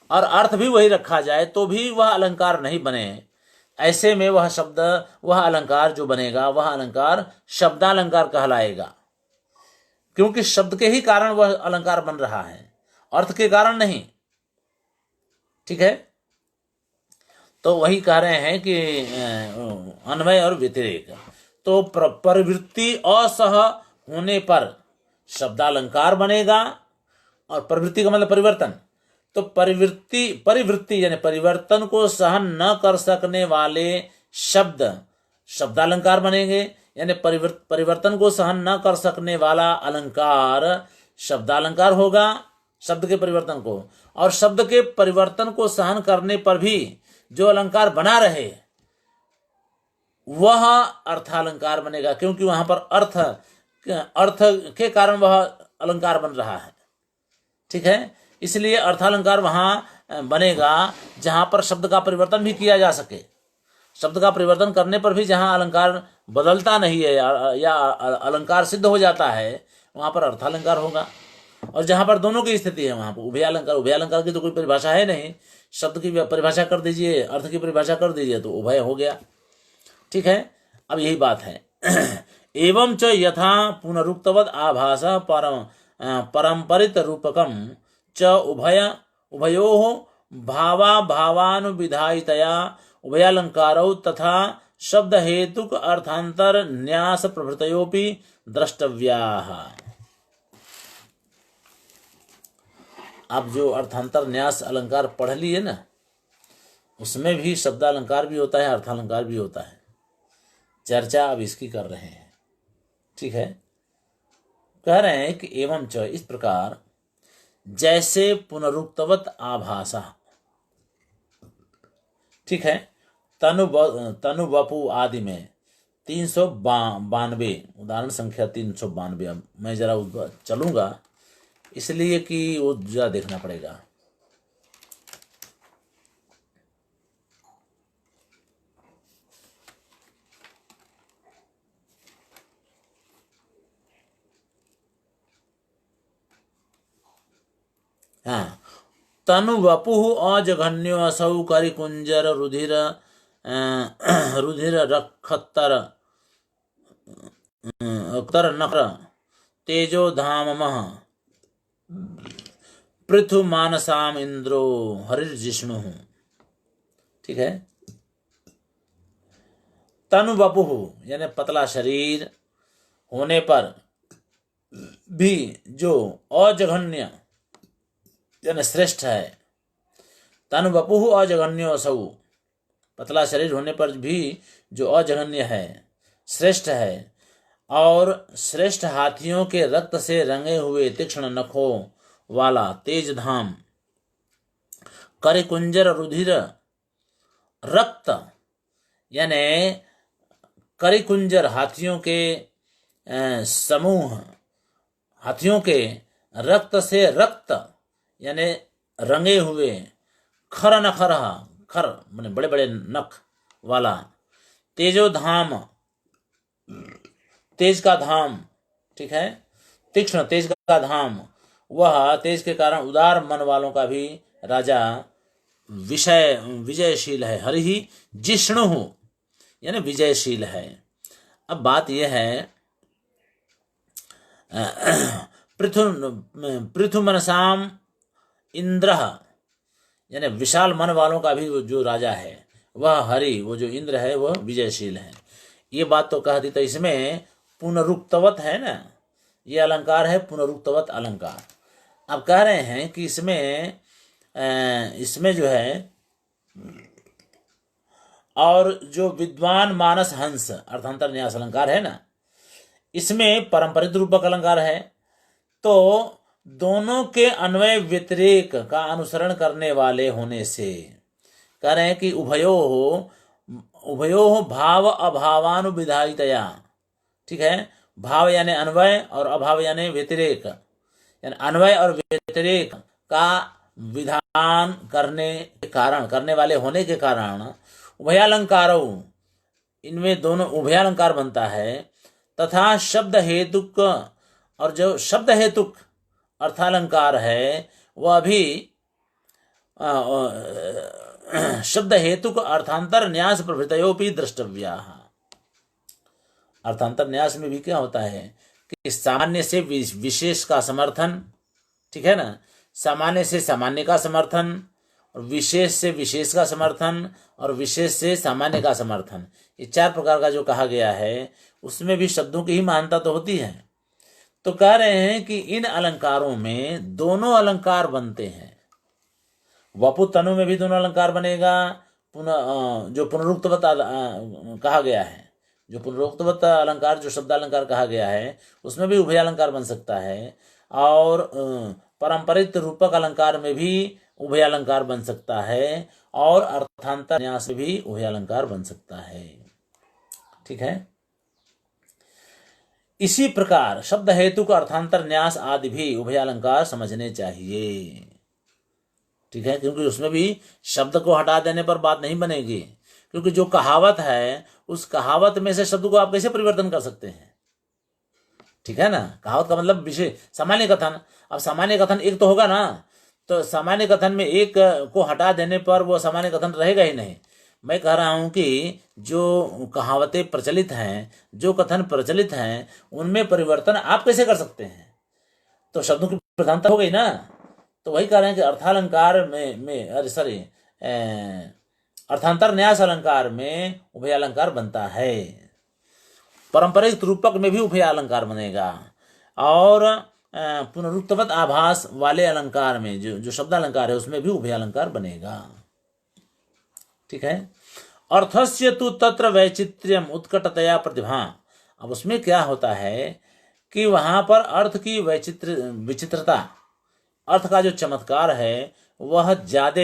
और अर्थ भी वही रखा जाए तो भी वह अलंकार नहीं बने। ऐसे में वह अलंकार जो बनेगा वह अलंकार शब्दालंकार कहलाएगा, क्योंकि शब्द के ही कारण वह अलंकार बन रहा है, अर्थ के कारण नहीं। ठीक है, तो वही कह रहे हैं कि अन्वय और व्यतिरेक। तो प्रवृत्ति असह होने पर शब्दालंकार बनेगा, और प्रवृत्ति का मतलब परिवर्तन, तो परिवृत्ति यानी परिवर्तन को सहन न कर सकने वाले शब्द शब्दालंकार बनेंगे, यानी परिवर्तन को सहन न कर सकने वाला अलंकार शब्दालंकार होगा, शब्द के परिवर्तन को। और शब्द के परिवर्तन को सहन करने पर भी जो अलंकार बना रहे वह अर्थालंकार बनेगा, क्योंकि वहां पर अर्थ के कारण वह अलंकार बन रहा है। ठीक है, इसलिए अर्थालंकार वहां बनेगा जहां पर शब्द का परिवर्तन भी किया जा सके। शब्द का परिवर्तन करने पर भी जहां अलंकार बदलता नहीं है या अलंकार सिद्ध हो जाता है, वहां पर अर्थालंकार होगा। और जहां पर दोनों की स्थिति है वहां पर उभयालंकार। उभयालंकार की तो कोई परिभाषा है नहीं, शब्द की परिभाषा कर दीजिए, अर्थ की परिभाषा कर दीजिए, तो उभय हो गया। ठीक है, अब यही बात है। एवं च यथा पुनरुक्तवद आभासा परंपरित रूपकम च उभयोः भावानुविधायितया उभयालंकारौ तथा शब्द हेतुक अर्थांतर न्यास प्रभृतयोपि द्रष्टव्याः। आप जो अर्थांतर न्यास अलंकार पढ़ लिए ना, उसमें भी शब्दालंकार भी होता है, अर्थालंकार भी होता है। चर्चा अब इसकी कर रहे हैं। ठीक है, कह रहे हैं कि एवं च इस प्रकार जैसे पुनरुक्तवत आभासा। ठीक है, तनु वपु आदि में 392 उदाहरण संख्या 392। अब मैं जरा उस चलूंगा इसलिए कि वो जरा देखना पड़ेगा। हाँ, तनु वपुः अजघन्यो असौ करिकुंजर रुधिर रक्षतर अक्तर नक्र तेजो धाममः पृथु मानसाम इंद्रो हरिर्जिष्णु। ठीक है, तनु वपुः यानी पतला शरीर होने पर भी जो अजघन्य यानी श्रेष्ठ है। तनु वपुहु अजघन्यो असौ, पतला शरीर होने पर भी जो अजघन्य है, श्रेष्ठ है। और श्रेष्ठ हाथियों के रक्त से रंगे हुए तीक्ष्ण नखों वाला तेज धाम, करिकुंजर रुधिर रक्त, यानी करिकुंजर हाथियों के समूह, हाथियों के रक्त से रक्त यानी रंगे हुए, खर नखर, खर माने बड़े बड़े नख वाला, तेजो धाम, तेज का धाम, ठीक है, तीक्ष्ण तेज का धाम, वह तेज के कारण उदार मन वालों का भी राजा विजयशील है। हरि ही जिष्णु यानी विजयशील है। अब बात यह है, पृथु मनसाम इंद्र, यानी विशाल मन वालों का भी जो राजा है वह हरि, वो जो इंद्र है वह विजयशील है। ये बात तो कह दी। तो इसमें पुनरुक्तवत है ना, ये अलंकार है पुनरुक्तवत अलंकार। अब कह रहे हैं कि इसमें जो है, और जो विद्वान मानस हंस अर्थांतर न्यास अलंकार है ना, इसमें परंपरित रूपक अलंकार है। तो दोनों के अन्वय व्यतिरेक का अनुसरण करने वाले होने से कह रहे हैं कि उभयो भाव अभावानुविधायितया, ठीक है, भाव यानी अन्वय और अभाव यानी व्यतिरेक, यानी अन्वय और व्यतिरेक का विधान करने वाले होने के कारण उभयालंकारो, इनमें दोनों उभयालंकार बनता है। तथा शब्द हेतुक, और जो शब्द हेतुक अर्थालंकार है वह भी शब्द हेतुक अर्थांतर न्यास प्रभृतयोपि द्रष्टव्या। अर्थांतर न्यास में भी क्या होता है कि सामान्य से विशेष का समर्थन, ठीक है ना, सामान्य से सामान्य का समर्थन, और विशेष से विशेष का समर्थन, और विशेष से सामान्य का समर्थन, ये चार प्रकार का जो कहा गया है उसमें भी शब्दों की ही महानता तो होती है। तो कह रहे हैं कि इन अलंकारों में दोनों अलंकार बनते हैं। वपु तनु में भी दोनों अलंकार बनेगा। पुनः जो पुनरुक्तवत कहा गया है, जो पुनरुक्तवत अलंकार, जो शब्द अलंकार कहा गया है, उसमें भी उभय अलंकार बन सकता है। और परंपरित रूपक अलंकार में भी उभय अलंकार बन सकता है, और अर्थांतर न्यास में भी उभय अलंकार बन सकता है, ठीक है। इसी प्रकार शब्द हेतु का अर्थांतर न्यास आदि भी उभय अलंकार समझने चाहिए, ठीक है, क्योंकि उसमें भी शब्द को हटा देने पर बात नहीं बनेगी। क्योंकि जो कहावत है, उस कहावत में से शब्द को आप कैसे परिवर्तन कर सकते हैं, ठीक है ना। कहावत का मतलब विशेष, सामान्य कथन। अब सामान्य कथन एक तो होगा ना, तो सामान्य कथन में एक को हटा देने पर वो सामान्य कथन रहेगा ही नहीं। मैं कह रहा हूं कि जो कहावतें प्रचलित हैं, जो कथन प्रचलित हैं, उनमें परिवर्तन आप कैसे कर सकते हैं, तो शब्दों की प्रधानता हो गई ना। तो वही कह रहे हैं कि अर्थालंकार अर्थांतर न्यास अलंकार में उभय अलंकार बनता है। पारंपरिक रूपक में भी उभय अलंकार बनेगा, और पुनरुक्तवत आभास वाले अलंकार में जो शब्द अलंकार है उसमें भी उभय अलंकार बनेगा, ठीक है। अर्थस्य तु तत्र वैचित्र्यम उत्कटतया प्रतिभा। अब उसमें क्या होता है कि वहां पर अर्थ की विचित्रता, अर्थ का जो चमत्कार है वह ज्यादा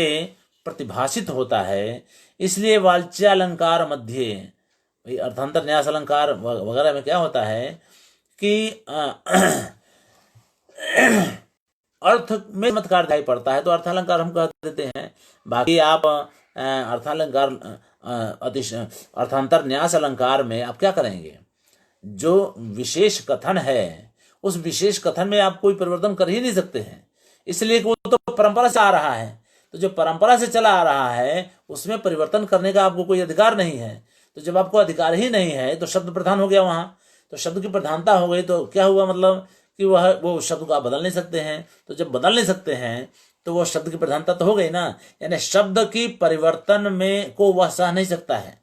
प्रतिभाषित होता है। इसलिए वाच्यालंकार मध्य, अर्थांतर न्यास अलंकार वगैरह में क्या होता है कि अर्थ में चमत्कार दिखाई पड़ता है तो अर्थालंकार हम कह देते हैं। बाकी आप अर्थालंकार अर्थांतर न्यास अलंकार में आप क्या करेंगे, जो विशेष कथन है उस विशेष कथन में आप कोई परिवर्तन कर ही नहीं सकते हैं, इसलिए वो तो परंपरा से आ रहा है। तो जो परंपरा से चला आ रहा है उसमें परिवर्तन करने का आपको कोई अधिकार नहीं है। तो जब आपको अधिकार ही नहीं है तो शब्द प्रधान हो गया वहां, तो शब्द की प्रधानता हो गई तो क्या हुआ, मतलब कि वो शब्द को आप बदल नहीं सकते हैं। तो जब बदल नहीं सकते हैं तो वो शब्द की प्रधानता तो हो गई ना, यानी शब्द की परिवर्तन में को वह सह नहीं सकता है।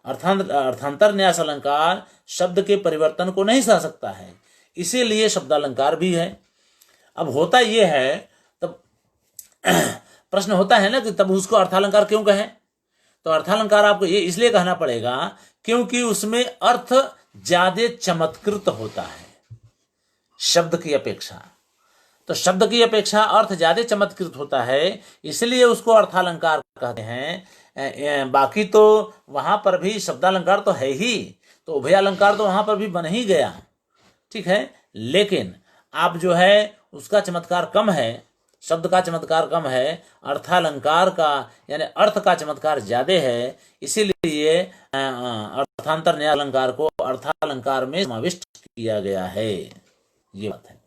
अर्थांतर न्यास अलंकार शब्द के परिवर्तन को नहीं सह सकता है, इसीलिए शब्दालंकार भी है। अब होता यह है, तब प्रश्न होता है ना कि तब उसको अर्थालंकार क्यों कहें? तो अर्थालंकार आपको ये इसलिए कहना पड़ेगा क्योंकि उसमें अर्थ ज्यादा चमत्कृत होता है शब्द की अपेक्षा। तो शब्द की अपेक्षा अर्थ ज्यादा चमत्कृत होता है, इसलिए उसको अर्थालंकार कहते हैं। बाकी तो वहां पर भी शब्दालंकार तो है ही, तो उभयालंकार तो वहां पर भी बन ही गया, ठीक है। लेकिन आप जो है उसका चमत्कार कम है, शब्द का चमत्कार कम है, अर्थालंकार का यानी अर्थ का चमत्कार ज्यादा है, इसीलिए अर्थांतर न्याय अलंकार को अर्थालंकार में समाविष्ट किया गया है, ये बात है।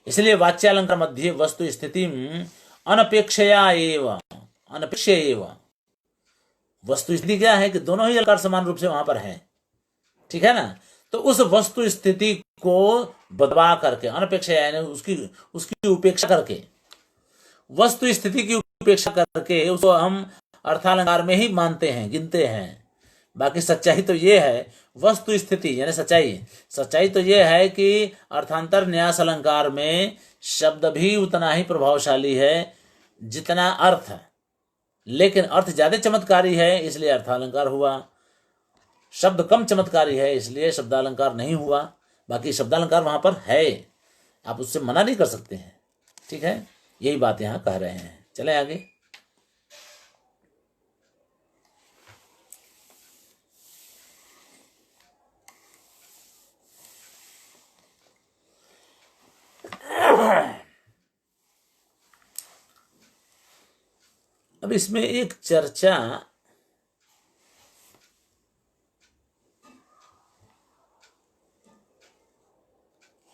इसलिए वाच्यालंकार मध्य वस्तु स्थिति अनपेक्षया एव वस्तु स्थिति क्या है कि दोनों ही अलंकार समान रूप से वहां पर है, ठीक है ना। तो उस वस्तु स्थिति को बदवा करके अनपेक्षा यानी उसकी उपेक्षा करके, वस्तु स्थिति की उपेक्षा करके उसको हम अर्थालंकार में ही मानते हैं, गिनते हैं। बाकी सच्चाई तो ये है, वस्तु स्थिति यानी सच्चाई तो ये है कि अर्थांतर न्यास अलंकार में शब्द भी उतना ही प्रभावशाली है जितना अर्थ है, लेकिन अर्थ ज्यादा चमत्कारी है इसलिए अर्थालंकार हुआ, शब्द कम चमत्कारी है इसलिए शब्दालंकार नहीं हुआ। बाकी शब्दालंकार वहां पर है, आप उससे मना नहीं कर सकते हैं, ठीक है। यही बात यहां कह रहे हैं। चले आगे। अब इसमें एक चर्चा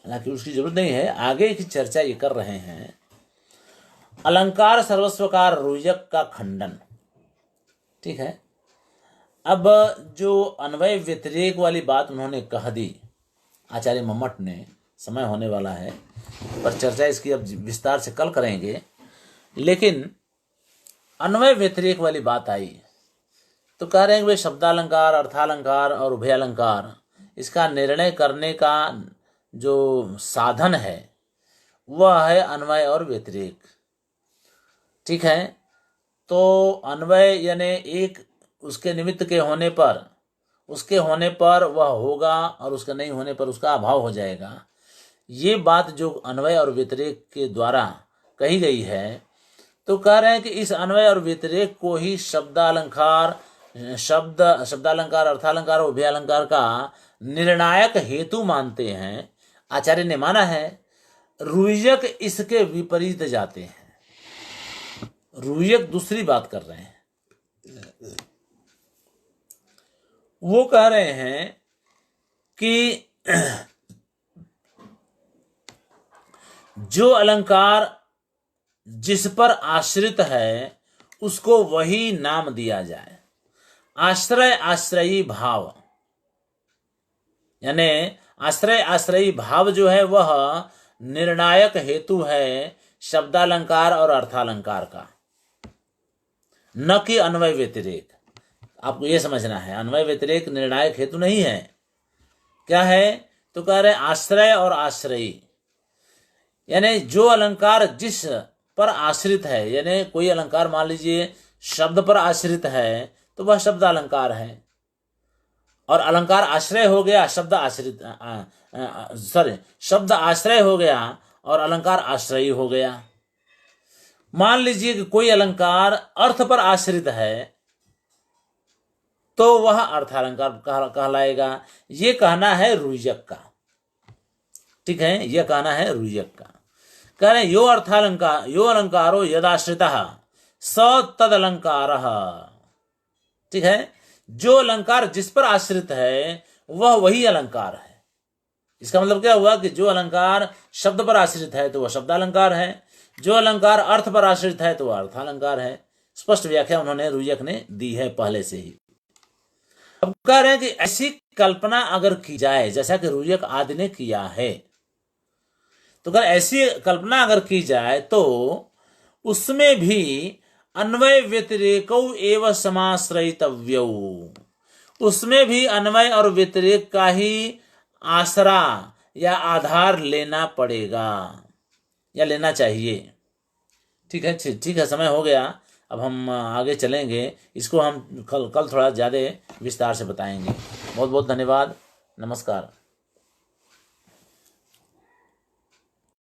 हालांकि उसकी जरूरत नहीं है, आगे की चर्चा ये कर रहे हैं, अलंकार सर्वस्वकार रुयक का खंडन, ठीक है। अब जो अन्वय व्यतिरेक वाली बात उन्होंने कह दी आचार्य मम्मट ने, समय होने वाला है पर चर्चा इसकी अब विस्तार से कल करेंगे, लेकिन अन्वय व्यतिरेक वाली बात आई तो कह रहे हैं वे शब्दालंकार, अर्थालंकार और उभयालंकार, इसका निर्णय करने का जो साधन है वह है अन्वय और व्यतिरेक, ठीक है। तो अन्वय यानी एक उसके निमित्त के होने पर, उसके होने पर वह होगा और उसके नहीं होने पर उसका अभाव हो जाएगा। ये बात जो अन्वय और व्यतिरेक के द्वारा कही गई है, तो कह रहे हैं कि इस अन्वय और व्यतिरेक को ही शब्दालंकार, अर्थालंकार और उभयालंकार का निर्णायक हेतु मानते हैं। आचार्य ने माना है, रुयक इसके विपरीत जाते हैं। रुयक दूसरी बात कर रहे हैं, वो कह रहे हैं कि जो अलंकार जिस पर आश्रित है उसको वही नाम दिया जाए। आश्रय आश्रयी भाव यानी आश्रय आश्रयी भाव जो है वह निर्णायक हेतु है शब्दालंकार और अर्थालंकार का, न कि अन्वय व्यतिरेक। आपको यह समझना है, अन्वय व्यतिरेक निर्णायक हेतु नहीं है। क्या है? तो कह रहे आश्रय और आश्रयी, यानी जो अलंकार जिस पर आश्रित है, यानी कोई अलंकार मान लीजिए शब्द पर आश्रित है तो वह शब्द अलंकार है, और अलंकार आश्रय हो गया शब्द आश्रित, शब्द आश्रय हो गया और अलंकार आश्रयी हो गया। मान लीजिए कि कोई अलंकार अर्थ पर आश्रित है तो वह अर्थालंकार कहलाएगा। ये कहना है रुयक का, ठीक है, यह कहना है रुयक का। कह रहे यो अर्थालंकार यो अलंकारो यदाश्रितः स तद अलंकार, ठीक है। जो अलंकार जिस पर आश्रित है वह वही अलंकार है। इसका मतलब क्या हुआ कि जो अलंकार शब्द पर आश्रित है तो वह शब्दालंकार है, जो अलंकार अर्थ पर आश्रित है तो वह अर्थालंकार है। स्पष्ट व्याख्या उन्होंने रुयक ने दी है पहले से ही। अब कह रहे हैं कि ऐसी कल्पना अगर की जाए जैसा कि रुयक आदि ने किया है, तो अगर ऐसी कल्पना अगर की जाए तो उसमें भी अन्वय व्यतिरेकौ एव समाश्रयितव्यौ, उसमें भी अन्वय और व्यतिरेक का ही आसरा या आधार लेना पड़ेगा या लेना चाहिए। ठीक है, ठीक है, समय हो गया। अब हम आगे चलेंगे, इसको हम कल थोड़ा ज़्यादा विस्तार से बताएंगे। बहुत बहुत धन्यवाद, नमस्कार।